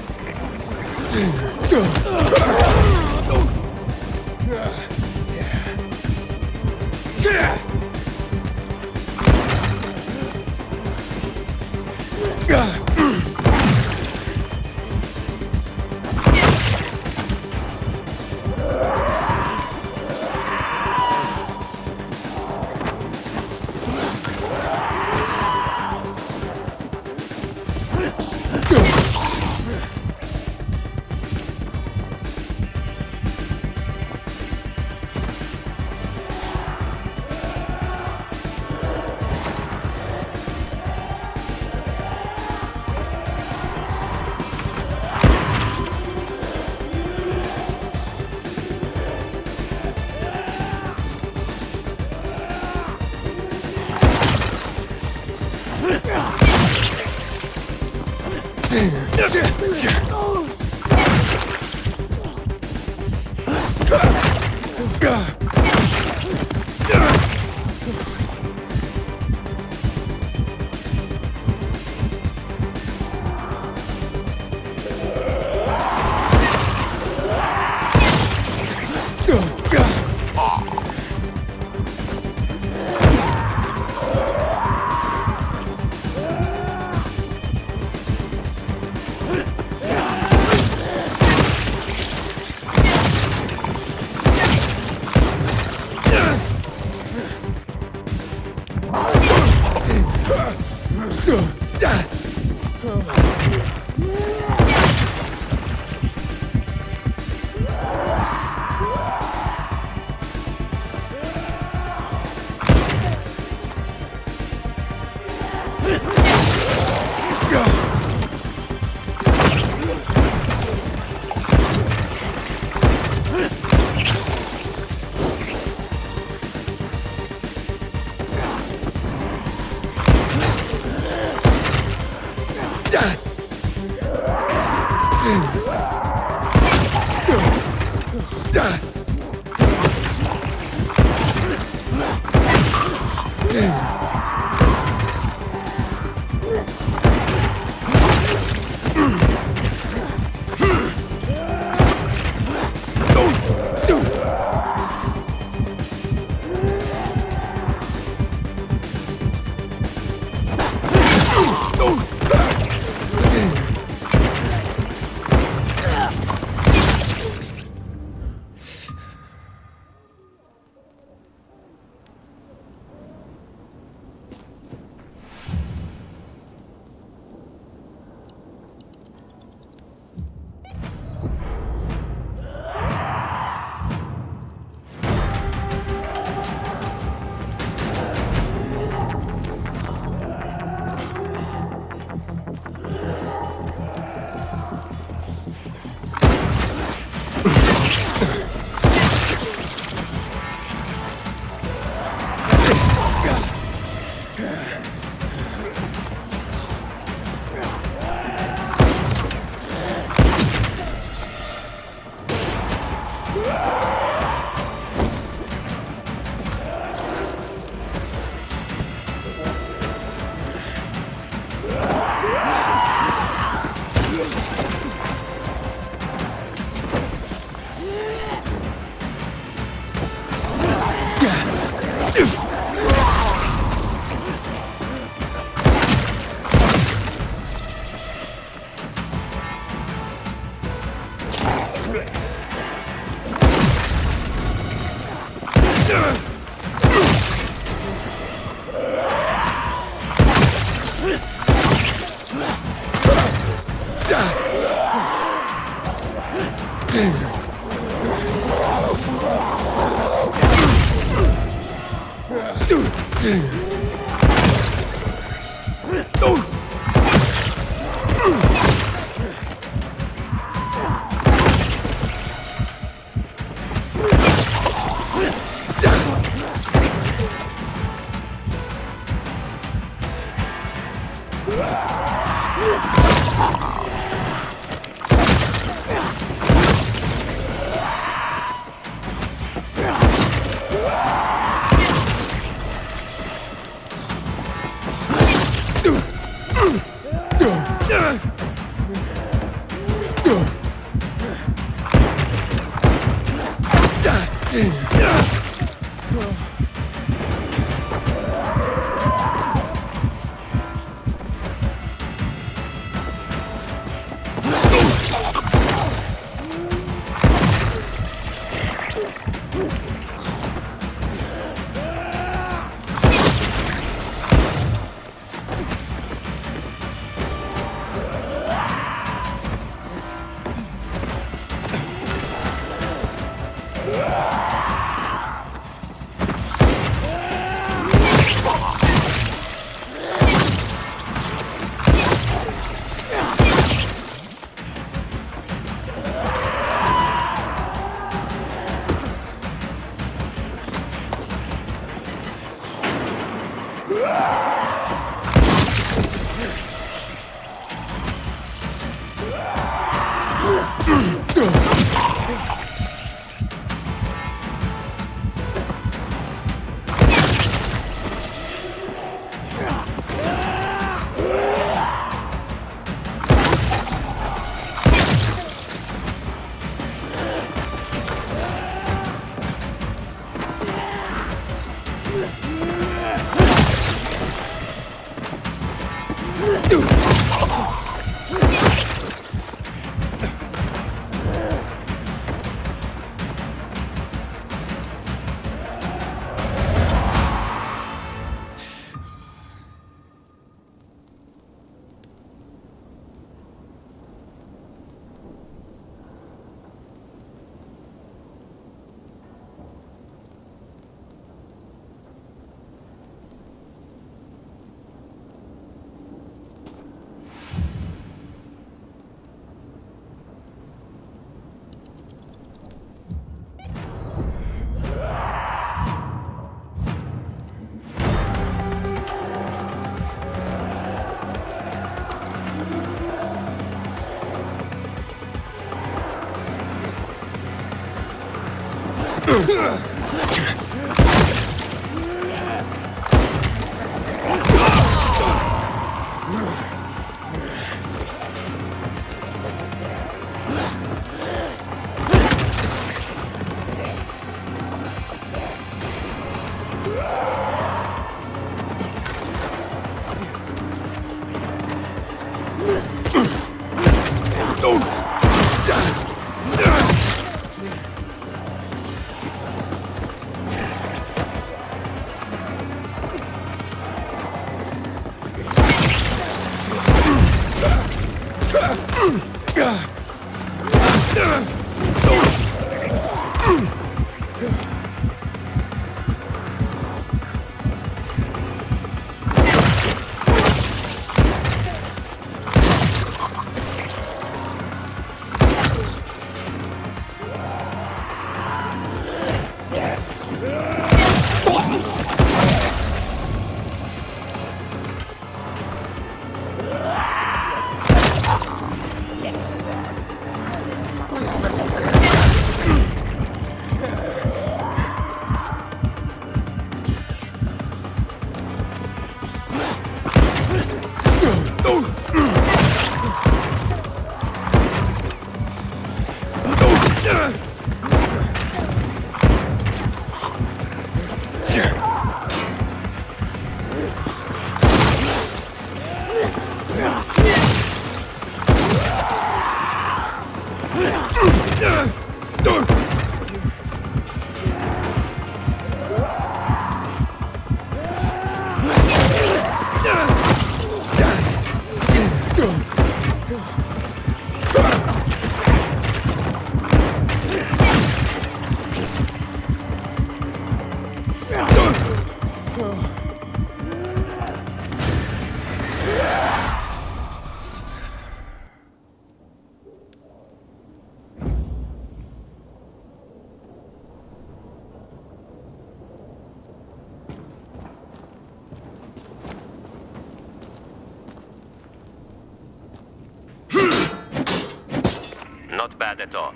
F: Not bad at all.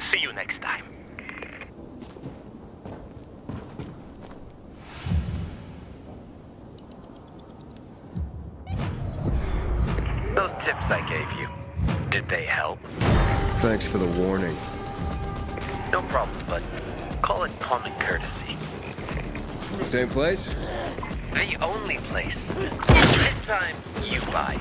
F: See you next time.
R: Those tips I gave you, did Did they help?
E: Thanks for the warning.
R: No problem, but call it common courtesy.
E: Same place?
R: The only place. This time, you buy.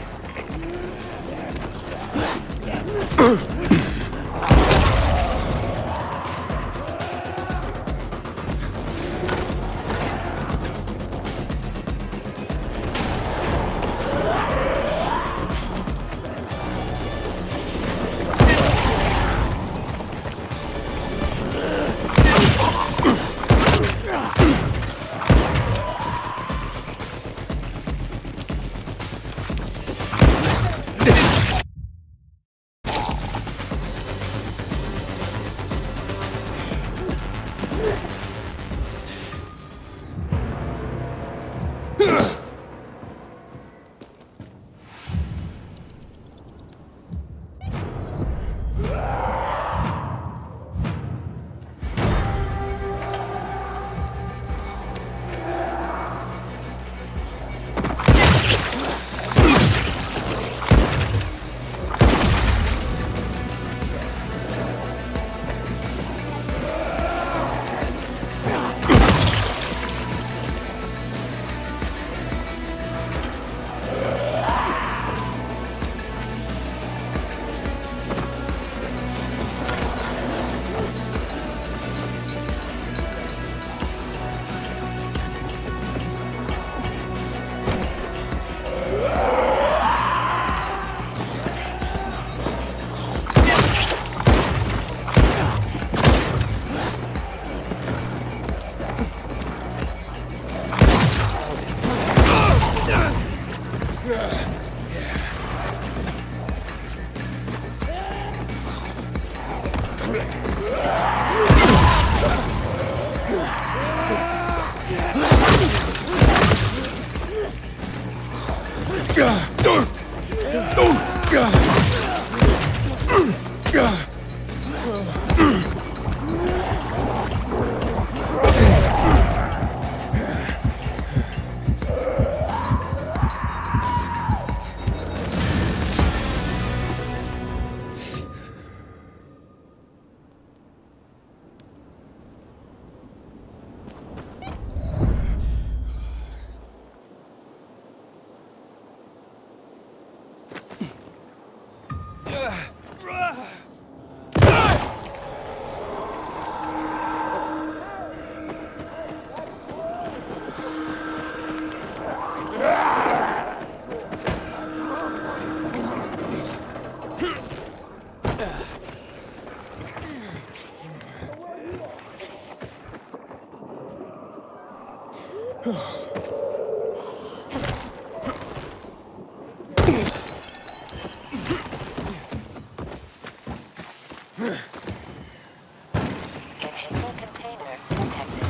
N: Inhibitor container detected.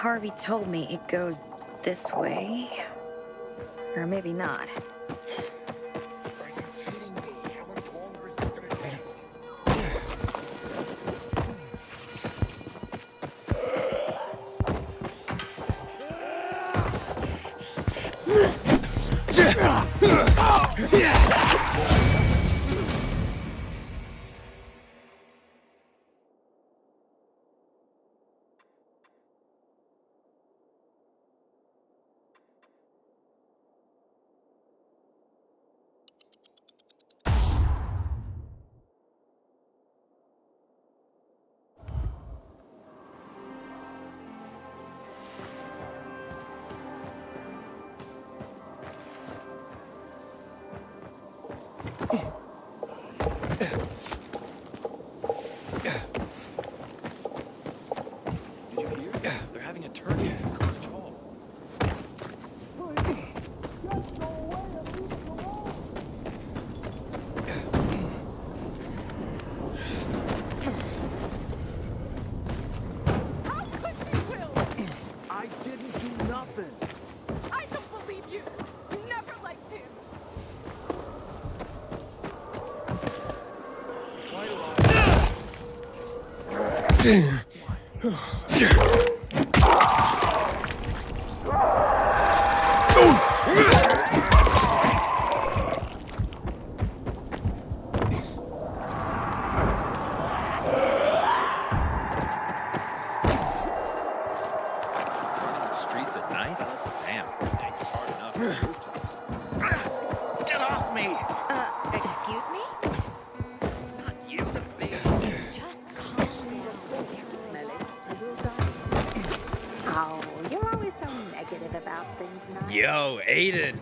K: Harvey told me it goes this way. Or maybe not.
I: They're having a tournament in Carnage Hall.
G: I didn't do nothing.
C: I don't believe you. You never liked him.
I: Running the streets at night? Damn, it's hard enough on the rooftops.
R: Get off me!
B: Excuse me?
R: Not you, the big.
K: Oh, you're always so negative about things, Night.
Q: Yo, Aiden.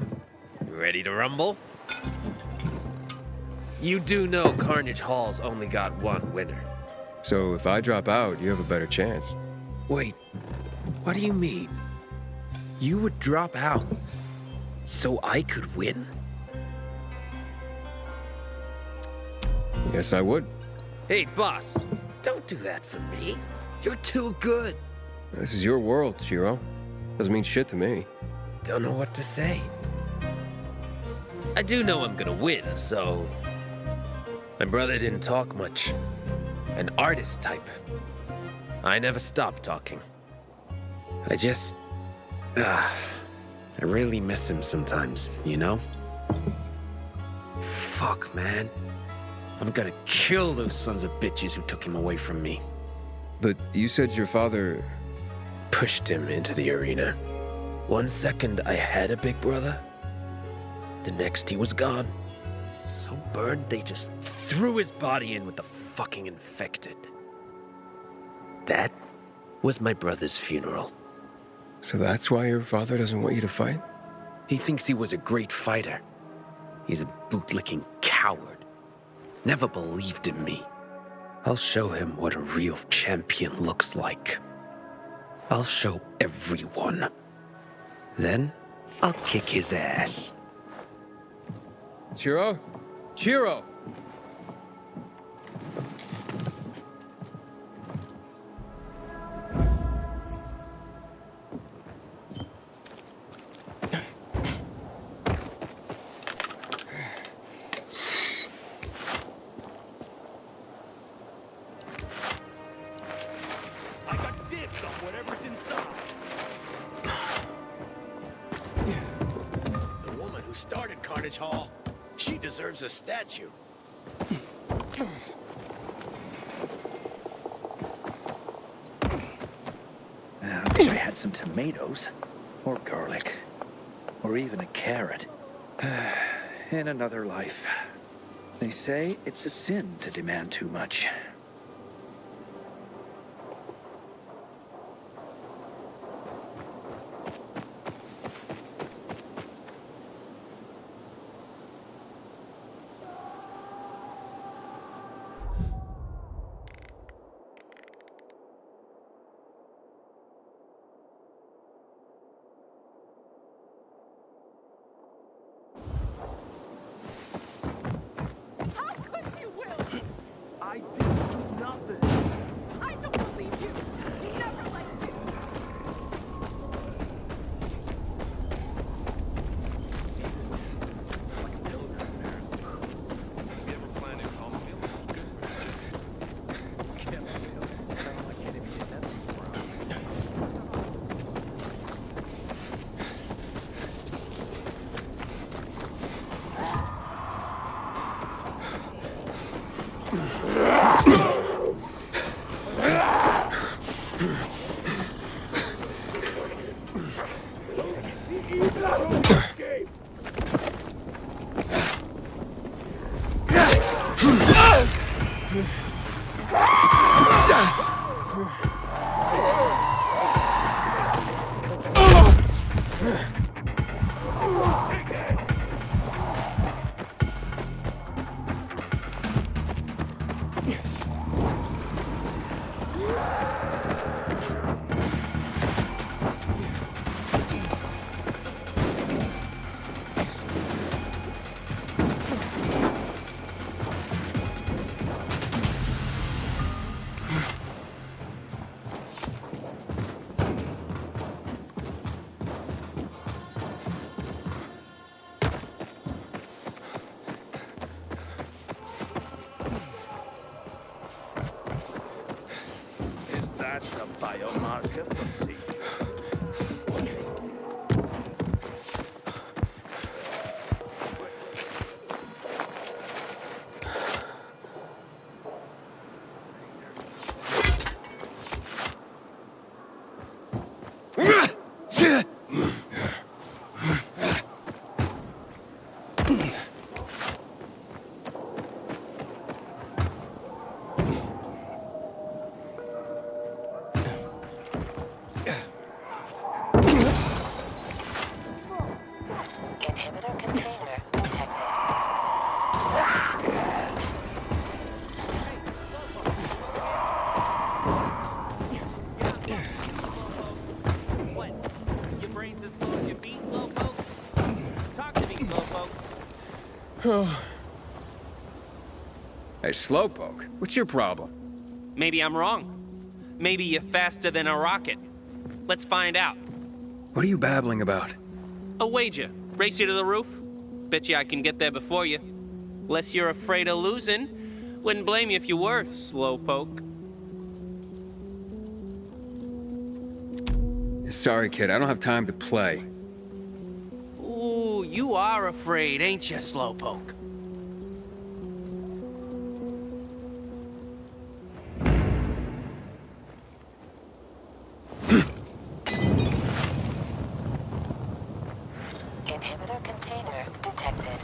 Q: You ready to rumble? You do know Carnage Hall's only got one winner.
E: So if I drop out, you have a better chance.
Q: Wait, what do you mean? You would drop out so I could win?
E: Yes, I would.
Q: Hey, boss, don't do that for me. You're too good.
E: This is your world, Shiro. Doesn't mean shit to me.
Q: Don't know what to say. I do know I'm gonna win, so... My brother didn't talk much. An artist type. I never stopped talking. I just... I really miss him sometimes, you know? Fuck, man. I'm gonna kill those sons of bitches who took him away from me.
E: But you said your father...
Q: Pushed him into the arena. 1 second I had a big brother. The next he was gone. So burned they just threw his body in with the fucking infected. That was my brother's funeral.
E: So that's why your father doesn't want you to fight?
Q: He thinks he was a great fighter. He's a bootlicking coward. Never believed in me. I'll show him what a real champion looks like. I'll show everyone. Then, I'll kick his ass.
E: Chiro? Chiro!
G: I got dibs on whatever's inside. The woman who started Carnage Hall, she deserves a statue.
O: I wish I had some tomatoes, or garlic, or even a carrot. In another life. They say it's a sin to demand too much.
G: I didn't do nothing.
C: I don't believe you. You never liked him.
D: That's a biomarker. Let's see.
N: Inhibitor container detected.
R: What? Your brain's as slow as your feet, slowpoke? Talk to me, slowpoke.
E: Hey, Slowpoke, what's your problem?
R: Maybe I'm wrong. Maybe you're faster than a rocket. Let's find out.
E: What are you babbling about?
R: A wager. Race you to the roof? Bet you I can get there before you. Unless you're afraid of losing. Wouldn't blame you if you were, slowpoke.
E: Sorry, kid, I don't have time to play.
R: Ooh, you are afraid, ain't you, slowpoke?
N: Inhibitor container detected.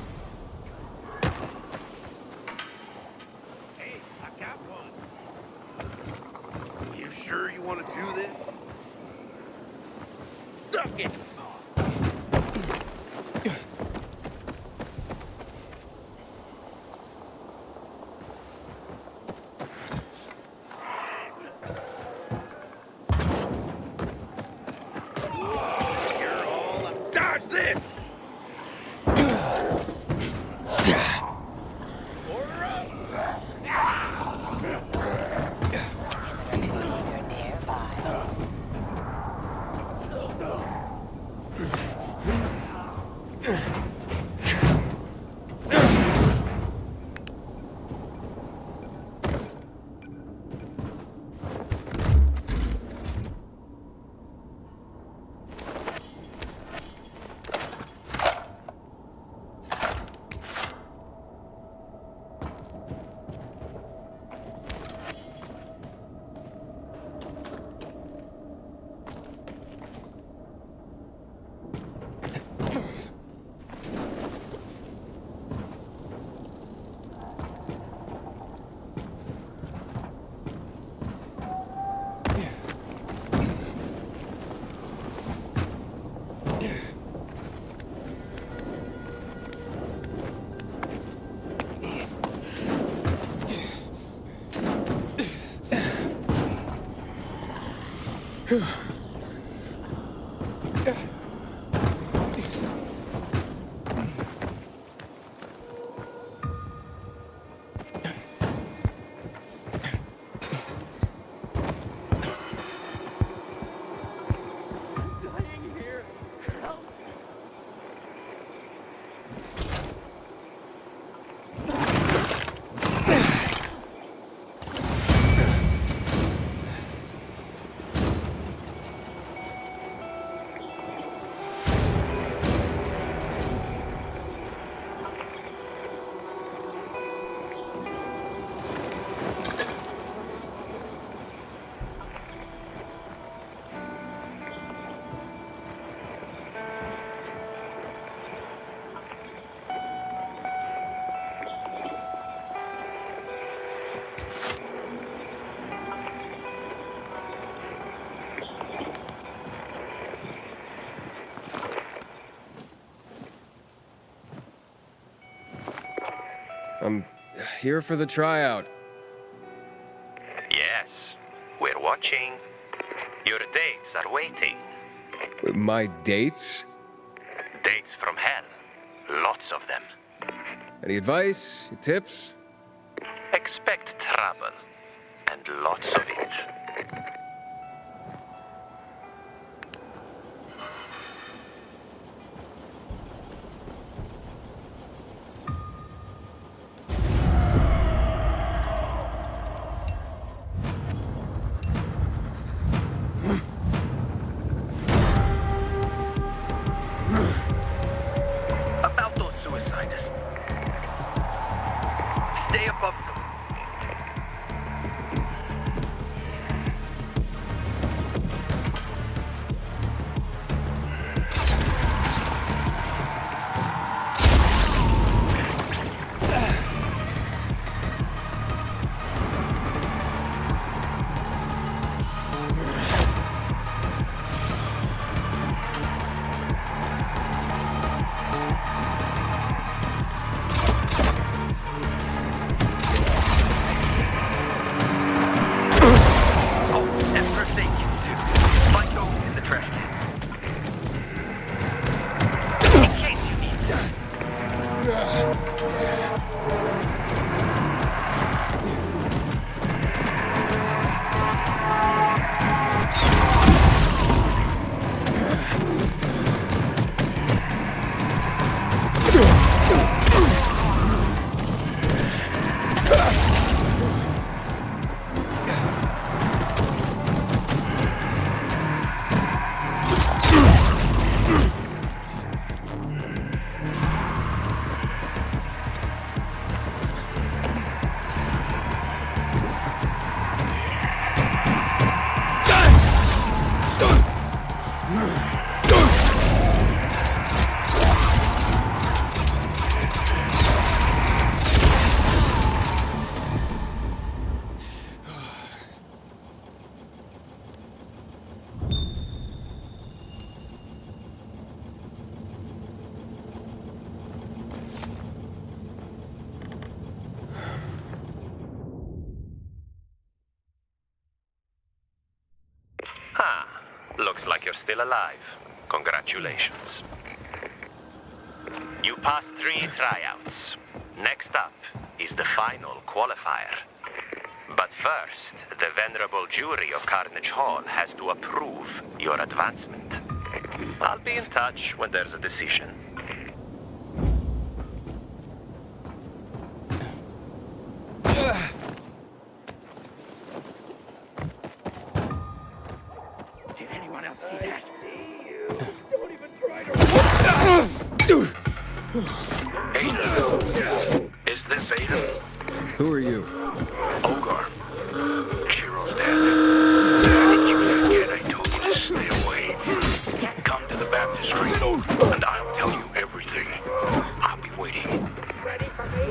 F: Hey, I got one. You sure you want to do this? Suck it! You're all up. Dodge this! Order up!
N: Container nearby.
E: I'm here for the tryout.
F: Yes, we're watching. Your dates are waiting.
E: My dates?
F: Dates from hell. Lots of them.
E: Any advice? Tips?
F: Expect trouble. And lots of it.
S: About those suicides. Stay above them. And first aid kits too. Find those in the trash cans. In case you need them.
F: Looks like you're still alive. Congratulations. You passed 3 tryouts. Next up is the final qualifier. But first, the venerable jury of Carnage Hall has to approve your advancement. I'll be in touch when there's a decision.
S: Did anyone else see that?
G: Don't even try to...
F: Is this Aiden?
E: Who are you?
F: Ogar. Chiro's dad. Did you forget I told you to stay away? Come to the baptistry, and I'll tell you everything. I'll be waiting.
G: Ready for me,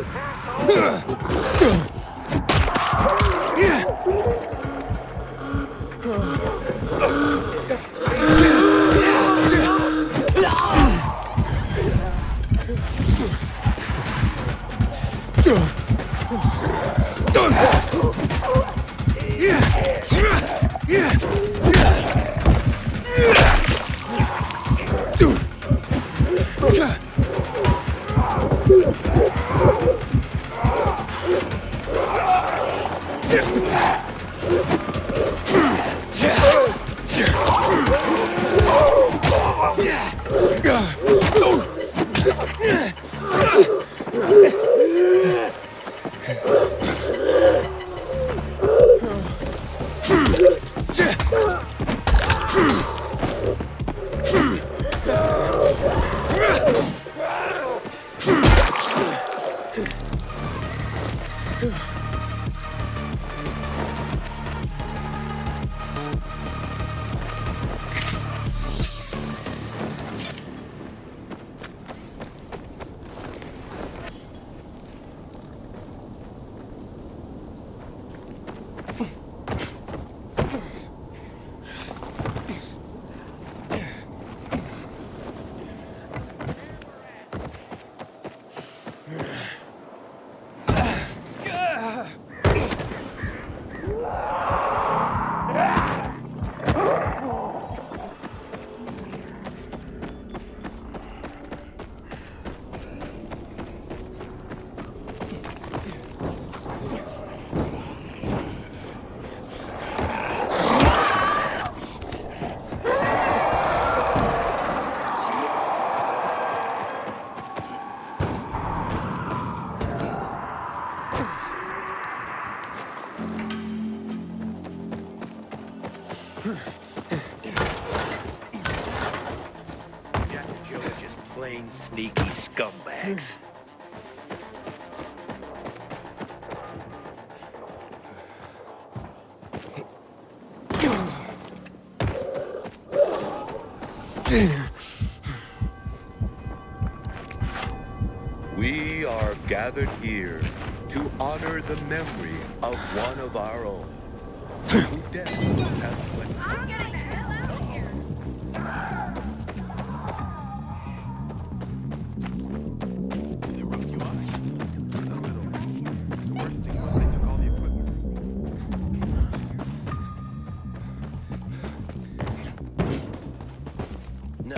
M: sneaky scumbags.
T: We are gathered here to honor the memory of one of our own, who death has swept.
B: I'm getting the hell out of here.
Q: No.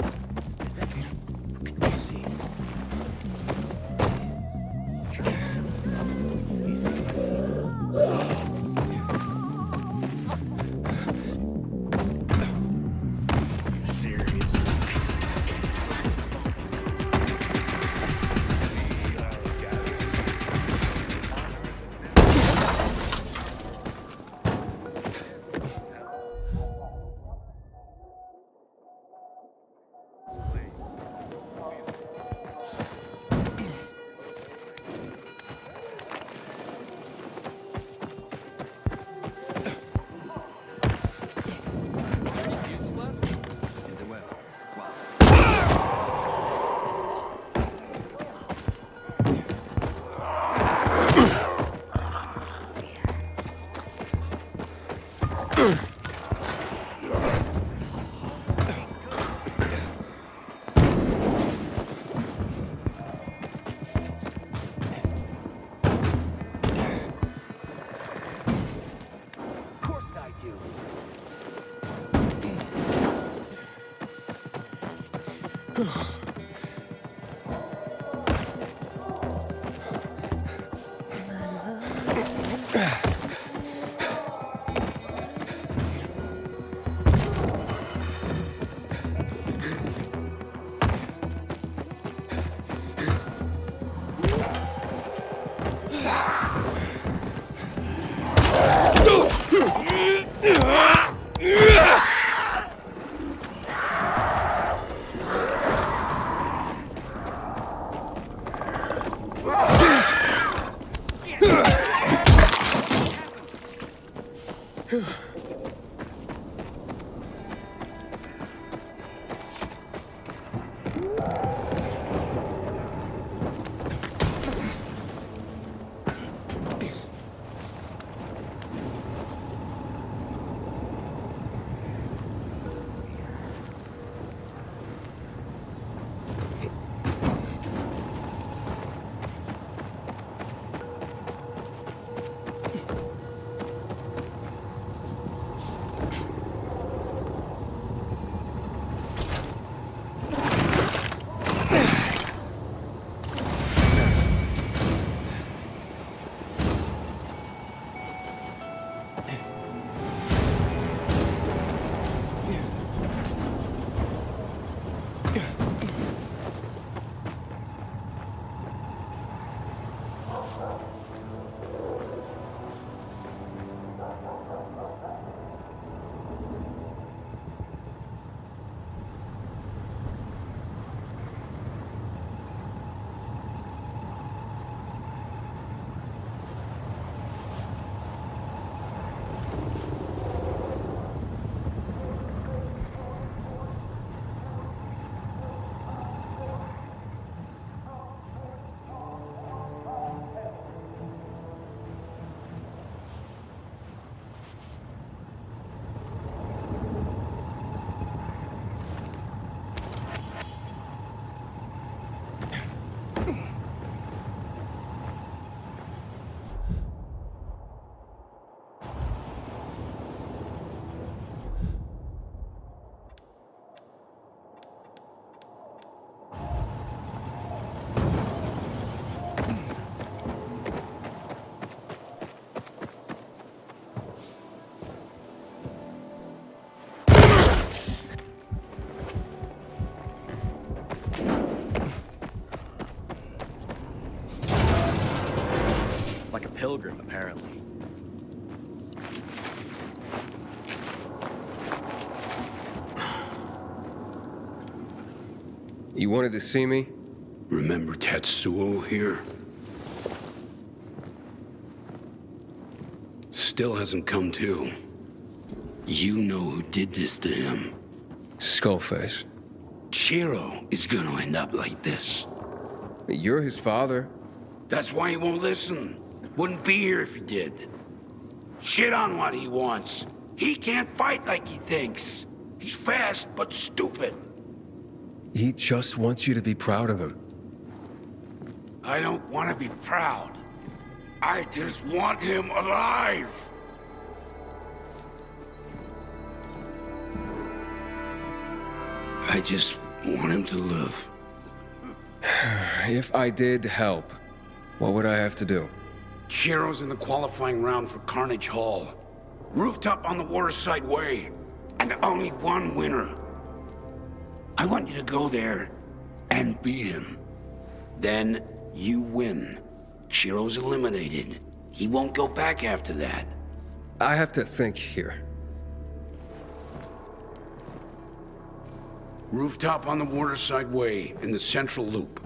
I: Like a pilgrim, apparently.
E: You wanted to see me?
U: Remember Tetsuo here? Still hasn't come to. You know who did this to him.
E: Skullface.
U: Chiro is gonna end up like this.
E: You're his father.
U: That's why he won't listen. Wouldn't be here if he did. Shit on what he wants. He can't fight like he thinks. He's fast, but stupid.
E: He just wants you to be proud of him.
U: I don't want to be proud. I just want him alive. I just want him to live.
E: If I did help, what would I have to do?
U: Chiro's in the qualifying round for Carnage Hall. Rooftop on the Waterside Way. And only one winner. I want you to go there and beat him. Then you win. Chiro's eliminated. He won't go back after that.
E: I have to think here.
U: Rooftop on the Waterside Way in the Central Loop.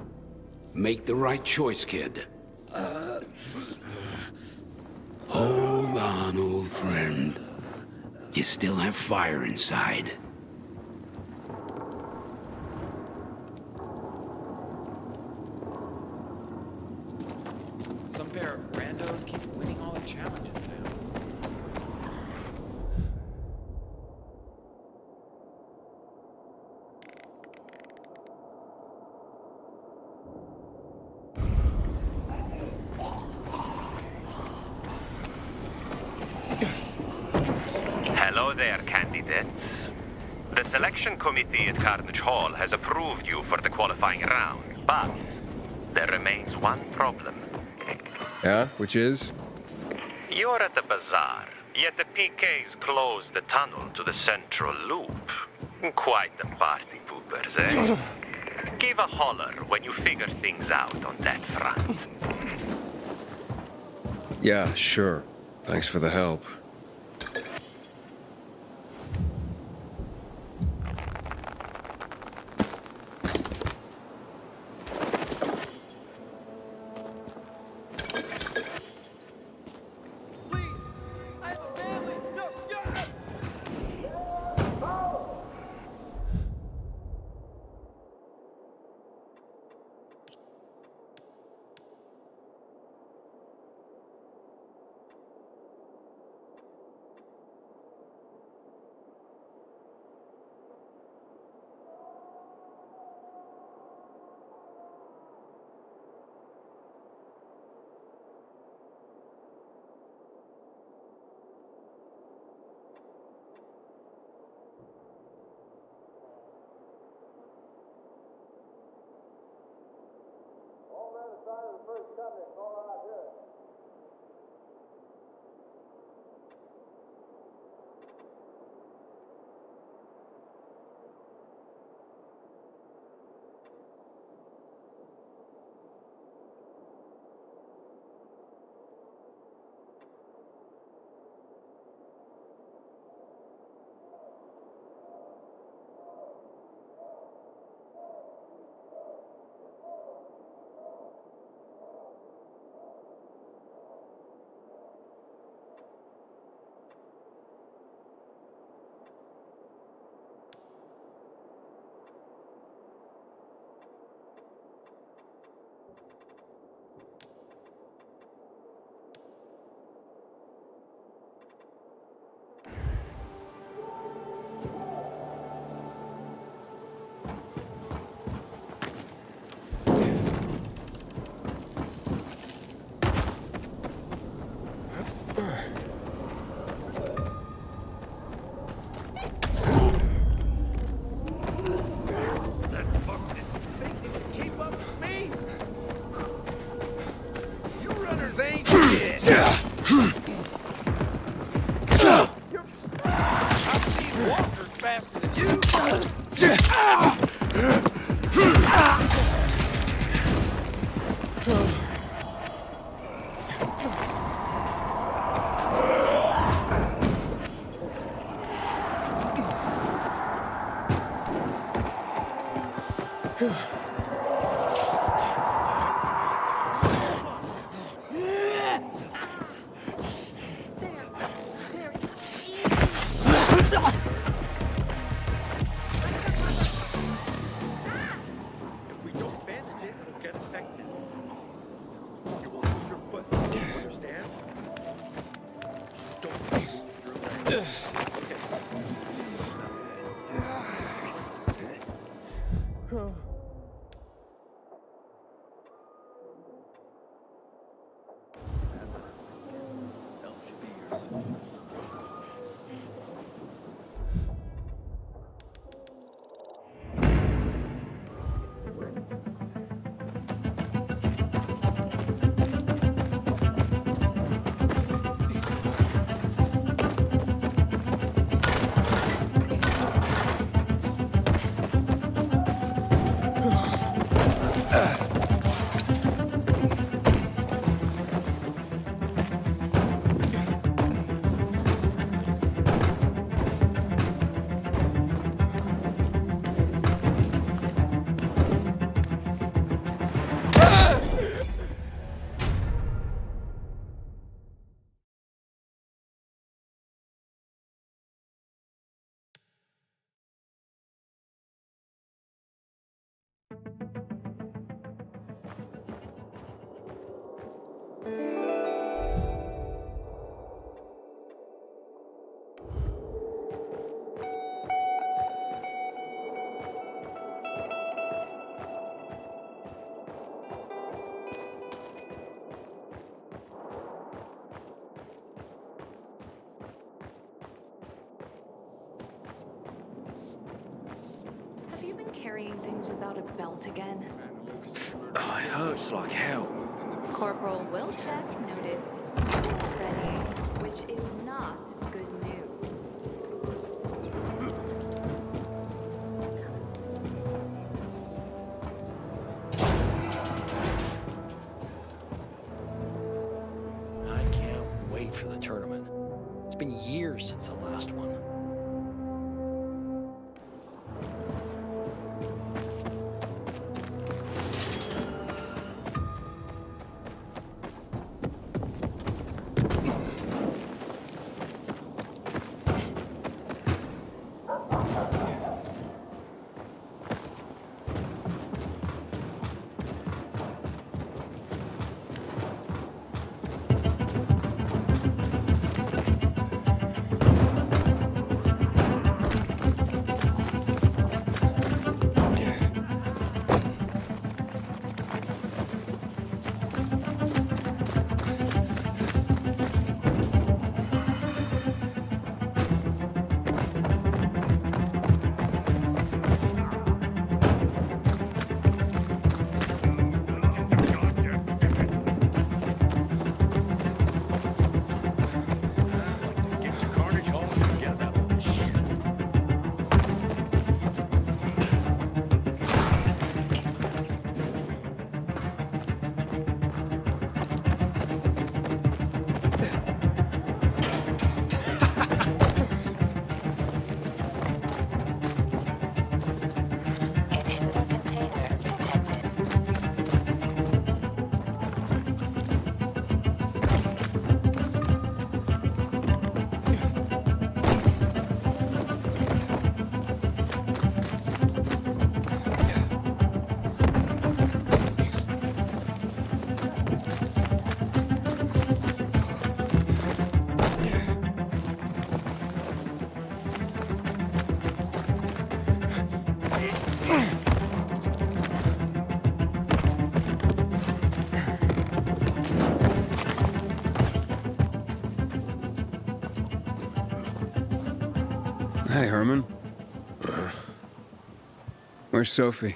U: Make the right choice, kid. Hold on, old friend. You still have fire inside.
I: Some pair of randos keep winning all the challenges now.
F: Hello there, candidates. The selection committee at Carnage Hall has approved you for the qualifying round, but there remains one problem.
E: Yeah, which is?
F: You're at the bazaar, yet the PKs closed the tunnel to the central loop. Quite the party poopers, eh? Give a holler when you figure things out on that front.
E: Yeah, sure. Thanks for the help.
C: Have you been carrying things without a belt again?
P: Oh, it hurts like hell.
C: Corporal Wilczek noticed already, which is not good news.
J: I can't wait for the tournament. It's been years since the last one.
E: Hey, Herman. Where's Sophie?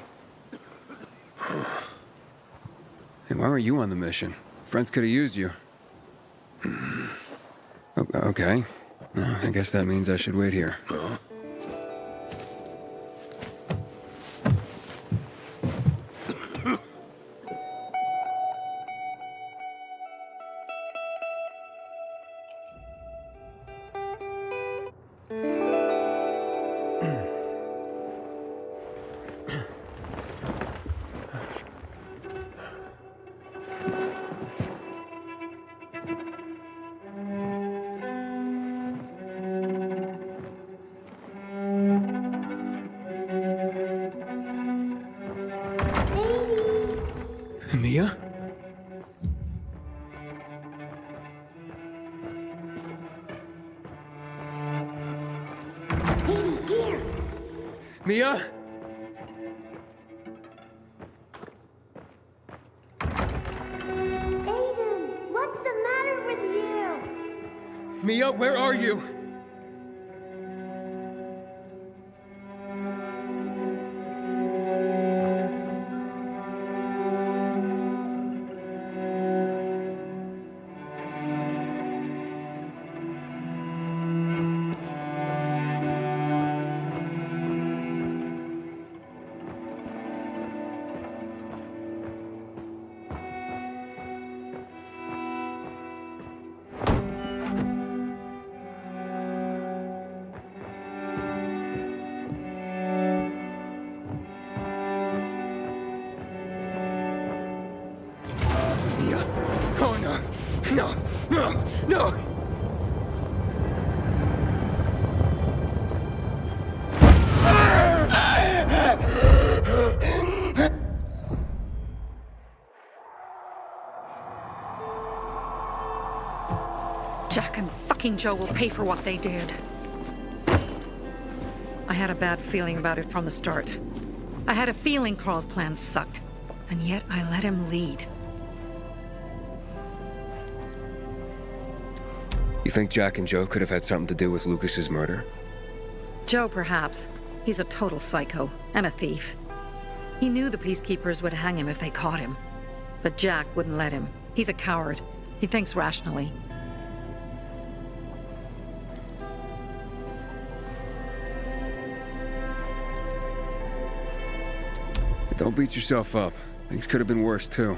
E: Hey, why were you on the mission? Friends could have used you. Okay. I guess that means I should wait here. Mia?
A: Aiden, what's the matter with you?
E: Mia, where are you? Oh, no. No. No. No.
V: Jack and fucking Joe will pay for what they did. I had a bad feeling about it from the start. I had a feeling Carl's plan sucked, and yet I let him lead.
E: You think Jack and Joe could have had something to do with Lucas's murder?
V: Joe, perhaps. He's a total psycho and a thief. He knew the Peacekeepers would hang him if they caught him. But Jack wouldn't let him. He's a coward. He thinks rationally.
E: Don't beat yourself up. Things could have been worse, too.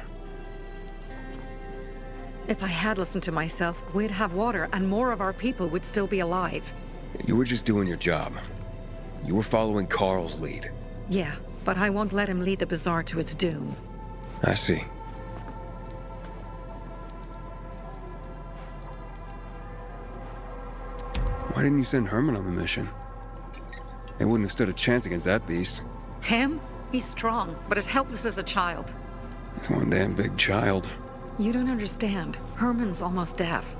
V: If I had listened to myself, we'd have water and more of our people would still be alive.
E: You were just doing your job. You were following Carl's lead.
V: Yeah, but I won't let him lead the Bazaar to its doom.
E: I see. Why didn't you send Herman on the mission? They wouldn't have stood a chance against that beast.
V: Him? He's strong, but as helpless as a child.
E: He's one damn big child.
V: You don't understand. Herman's almost deaf.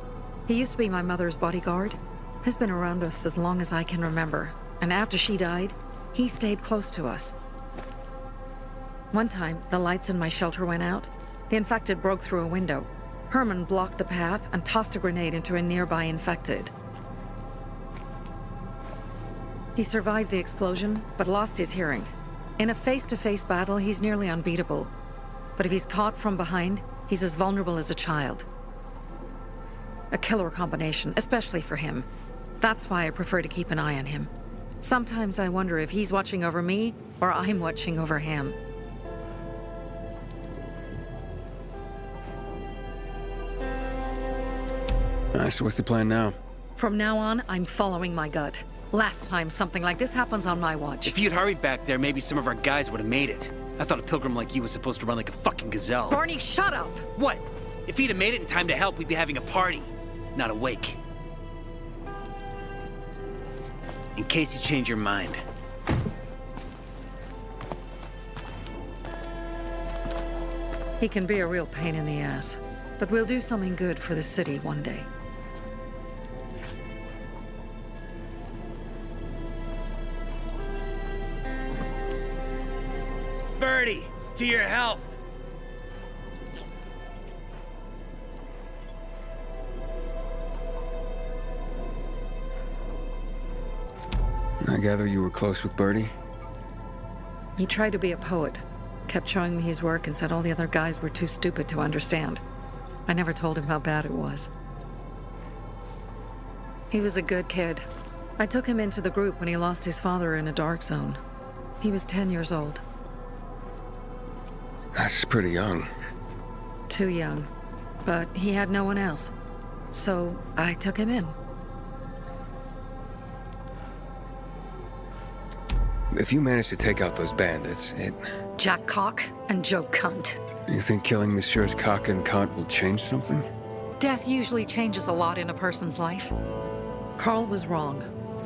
V: He used to be my mother's bodyguard. He's been around us as long as I can remember. And after she died, he stayed close to us. One time, the lights in my shelter went out. The infected broke through a window. Herman blocked the path and tossed a grenade into a nearby infected. He survived the explosion, but lost his hearing. In a face-to-face battle, he's nearly unbeatable. But if he's caught from behind, he's as vulnerable as a child. A killer combination, especially for him. That's why I prefer to keep an eye on him. Sometimes I wonder if he's watching over me, or I'm watching over him.
E: Alright, so what's the plan now?
V: From now on, I'm following my gut. Last time something like this happens on my watch.
W: If you'd hurried back there, maybe some of our guys would have made it. I thought a pilgrim like you was supposed to run like a fucking gazelle.
V: Barney, shut up!
W: What? If he'd have made it in time to help, we'd be having a party, not a wake. In case you change your mind.
V: He can be a real pain in the ass. But we'll do something good for the city one day.
W: Birdie, to your health.
E: I gather you were close with Birdie?
V: He tried to be a poet, kept showing me his work and said all the other guys were too stupid to understand. I never told him how bad it was. He was a good kid. I took him into the group when he lost his father in a dark zone. He was 10 years old.
E: That's pretty young.
V: Too young. But he had no one else. So I took him in.
E: If you manage to take out those bandits,
V: Jack Cock and Joe Cunt.
E: You think killing Messieurs Cock and Cunt will change something?
V: Death usually changes a lot in a person's life. Carl was wrong.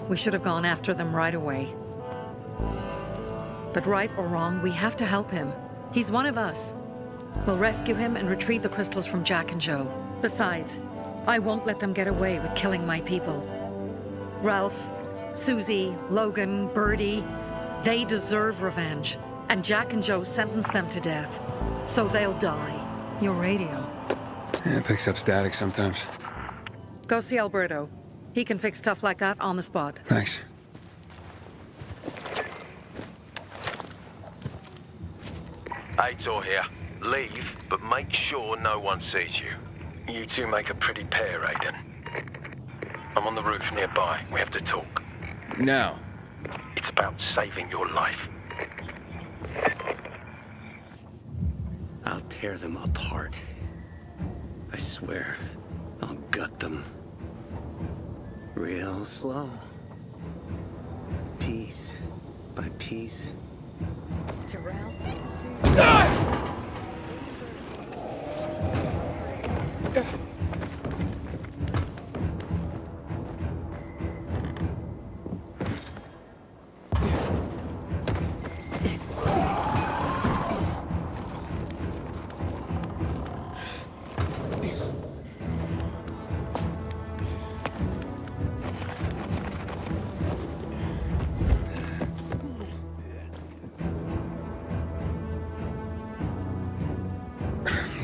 V: We should have gone after them right away. But right or wrong, we have to help him. He's one of us. We'll rescue him and retrieve the crystals from Jack and Joe. Besides, I won't let them get away with killing my people. Ralph, Susie, Logan, Birdie, They deserve revenge, and Jack and Joe sentenced them to death. So they'll die. Your radio.
E: Yeah, it picks up static sometimes.
V: Go see Alberto. He can fix stuff like that on the spot.
E: Thanks.
F: Aitor here. Leave, but make sure no one sees you. You two make a pretty pair, Aiden. I'm on the roof nearby. We have to talk.
E: Now.
F: It's about saving your life.
Q: I'll tear them apart. I swear, I'll gut them. Real slow. Piece by piece.
N: Terrell,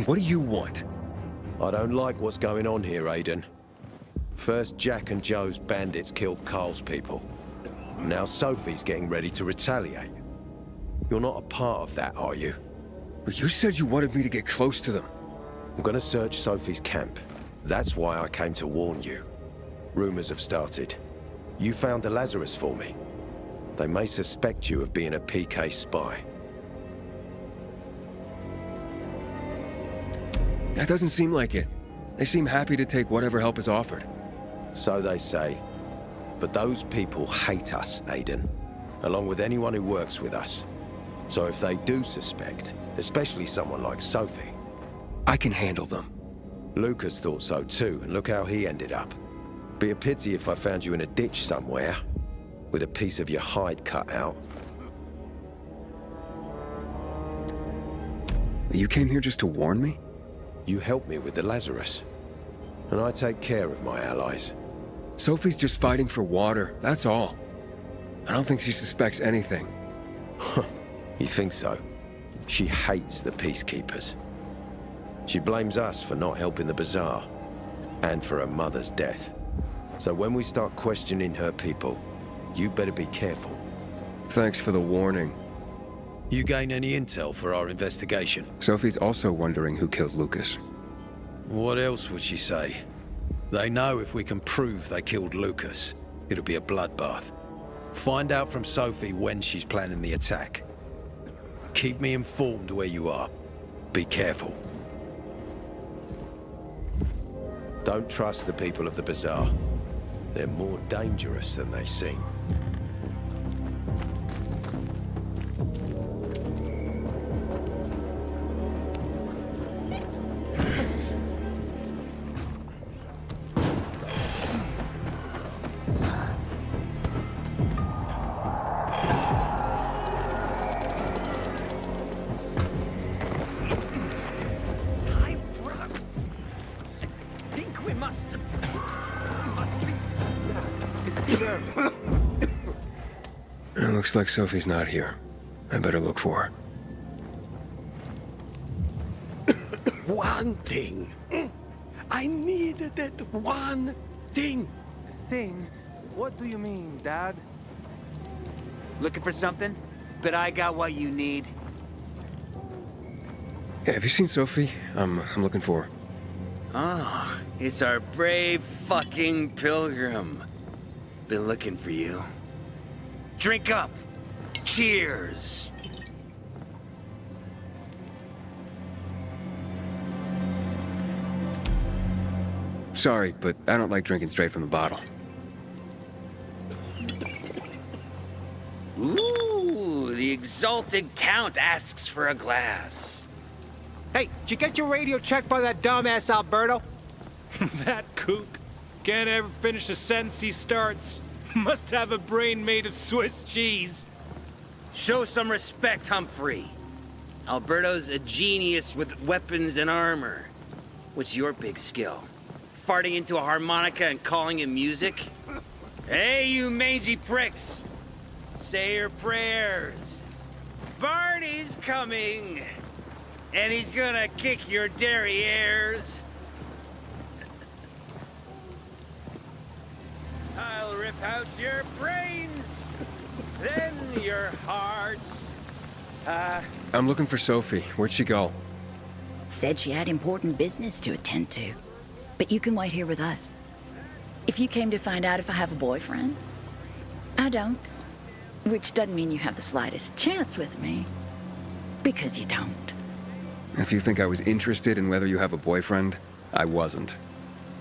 E: What do you want?
P: I don't like what's going on here, Aiden. First, Jack and Joe's bandits killed Carl's people. Now Sophie's getting ready to retaliate. You're not a part of that, are you?
E: But you said you wanted me to get close to them.
P: I'm gonna search Sophie's camp. That's why I came to warn you. Rumors have started. You found the Lazarus for me. They may suspect you of being a PK spy.
E: That doesn't seem like it. They seem happy to take whatever help is offered.
P: So they say. But those people hate us, Aiden. Along with anyone who works with us. So if they do suspect, especially someone like Sophie...
E: I can handle them.
P: Lucas thought so too, and look how he ended up. Be a pity if I found you in a ditch somewhere, with a piece of your hide cut out.
E: You came here just to warn me?
P: You helped me with the Lazarus. And I take care of my allies.
E: Sophie's just fighting for water, that's all. I don't think she suspects anything.
P: You think so? She hates the Peacekeepers. She blames us for not helping the Bazaar, and for her mother's death. So when we start questioning her people, you better be careful.
E: Thanks for the warning.
P: You gain any intel for our investigation?
E: Sophie's also wondering who killed Lucas.
P: What else would she say? They know if we can prove they killed Lucas, it'll be a bloodbath. Find out from Sophie when she's planning the attack. Keep me informed where you are. Be careful. Don't trust the people of the Bazaar. They're more dangerous than they seem.
E: It looks like Sophie's not here. I better look for her.
Q: One thing. I needed that one thing.
H: Thing? What do you mean, Dad? Looking for something? Bet I got what you need.
E: Hey, have you seen Sophie? I'm looking for her.
Q: Ah, it's our brave fucking pilgrim. Been looking for you. Drink up. Cheers.
E: Sorry, but I don't like drinking straight from the bottle.
Q: Ooh, the exalted count asks for a glass.
H: Hey, did you get your radio checked by that dumbass Alberto?
I: That kook can't ever finish a sentence he starts. Must have a brain made of Swiss cheese.
Q: Show some respect, Humphrey. Alberto's a genius with weapons and armor. What's your big skill? Farting into a harmonica and calling it music? Hey, you mangy pricks!
H: say your prayers. Barney's coming, and he's gonna kick your derrieres. I'll rip out your brains, then your hearts.
E: I'm looking for Sophie. Where'd she go?
N: Said she had important business to attend to. But you can wait here with us. If you came to find out if I have a boyfriend, I don't. Which doesn't mean you have the slightest chance with me. Because you don't.
E: If you think I was interested in whether you have a boyfriend, I wasn't.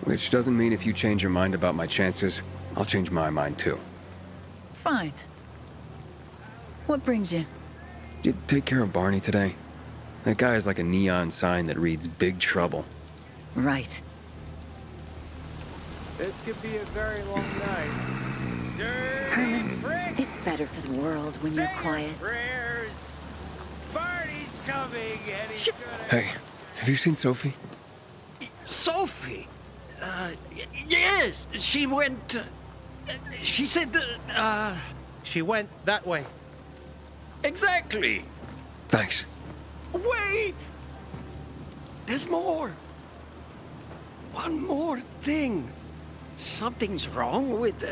E: Which doesn't mean if you change your mind about my chances, I'll change my mind too.
N: Fine. What brings you?
E: Did you take care of Barney today? That guy is like a neon sign that reads Big Trouble.
N: Right.
H: This could be a very long night.
N: Herman, it's better for the world when you're quiet.
H: Prayers. Barney's coming, and he's gonna...
E: Hey, have you seen Sophie?
K: Sophie? Yes, she went... she said that,
R: She went that way.
K: Exactly.
E: Thanks.
K: Wait! There's more. One more thing. Something's wrong with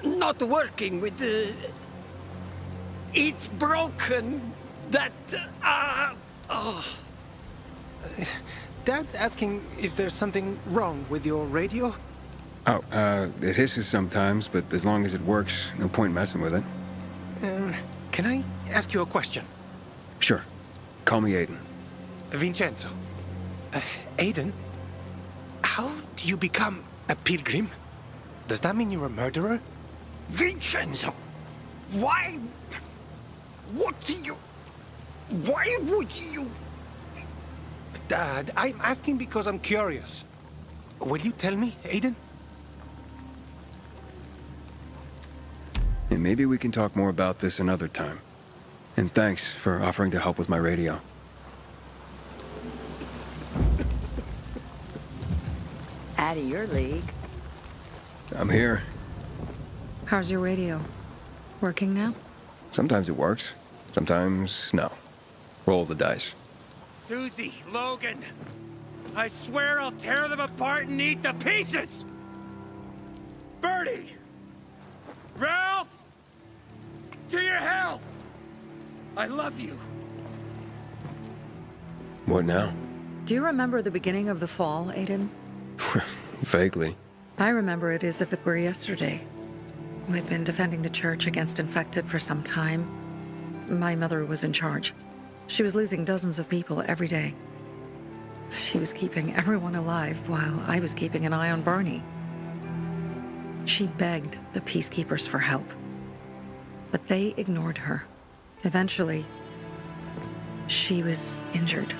K: not working with the... It's broken. That, oh.
I: Dad's asking if there's something wrong with your radio?
E: Oh, it hisses sometimes, but as long as it works, no point messing with it.
I: Can I ask you a question?
E: Sure. Call me Aiden.
I: Vincenzo. Aiden? How do you become a pilgrim? Does that mean you're a murderer?
K: Vincenzo! Why? What do you... Why would you...
I: Dad, I'm asking because I'm curious. Will you tell me, Aiden?
E: And maybe we can talk more about this another time. And thanks for offering to help with my radio.
N: Out of your league.
E: I'm here.
V: How's your radio? Working now?
E: Sometimes it works. Sometimes, no. Roll the dice.
H: Susie, Logan, I swear I'll tear them apart and eat the pieces! Bertie! Ralph! To your health! I love you.
E: What now?
V: Do you remember the beginning of the fall, Aiden?
E: Vaguely.
V: I remember it as if it were yesterday. We'd been defending the church against infected for some time. My mother was in charge. She was losing dozens of people every day. She was keeping everyone alive while I was keeping an eye on Barney. She begged the peacekeepers for help, but they ignored her. Eventually, she was injured.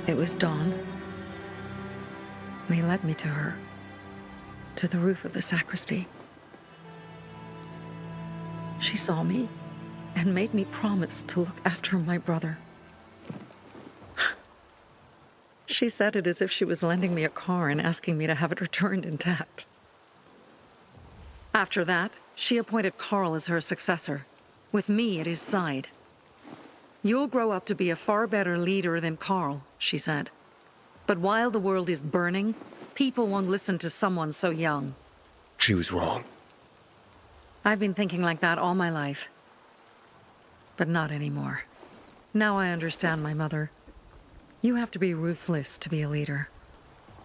V: It was dawn. They led me to her, to the roof of the sacristy. She saw me and made me promise to look after my brother. She said it as if she was lending me a car and asking me to have it returned intact. After that, she appointed Carl as her successor, with me at his side. You'll grow up to be a far better leader than Carl, she said. But while the world is burning, people won't listen to someone so young.
E: She was wrong.
V: I've been thinking like that all my life. But not anymore. Now I understand my mother. You have to be ruthless to be a leader.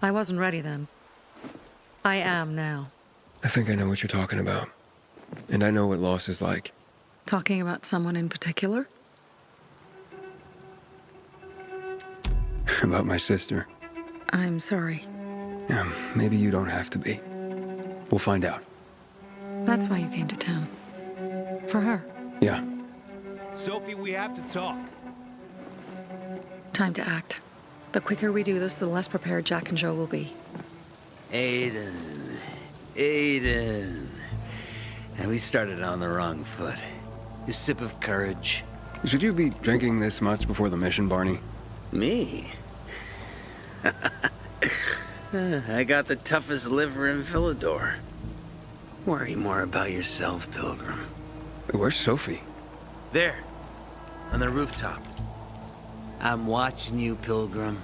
V: I wasn't ready then. I am now.
E: I think I know what you're talking about. And I know what loss is like.
V: Talking about someone in particular?
E: About my sister.
V: I'm sorry.
E: Maybe you don't have to be. We'll find out.
V: That's why you came to town. For her.
E: Yeah.
H: Sophie, we have to talk.
V: Time to act. The quicker we do this, the less prepared Jack and Joe will be.
H: Aiden. Aiden. And we started on the wrong foot. A sip of courage.
E: Should you be drinking this much before the mission, Barney?
H: Me? I got the toughest liver in Villador. Worry more about yourself, Pilgrim.
E: Where's Sophie?
H: There, on the rooftop. I'm watching you, Pilgrim.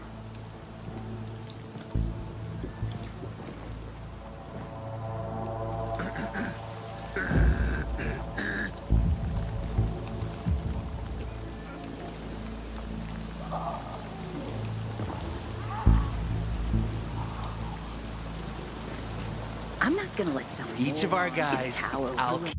N: I'm not gonna let someone
H: Each of our guys,
N: tower
H: I'll
N: ruin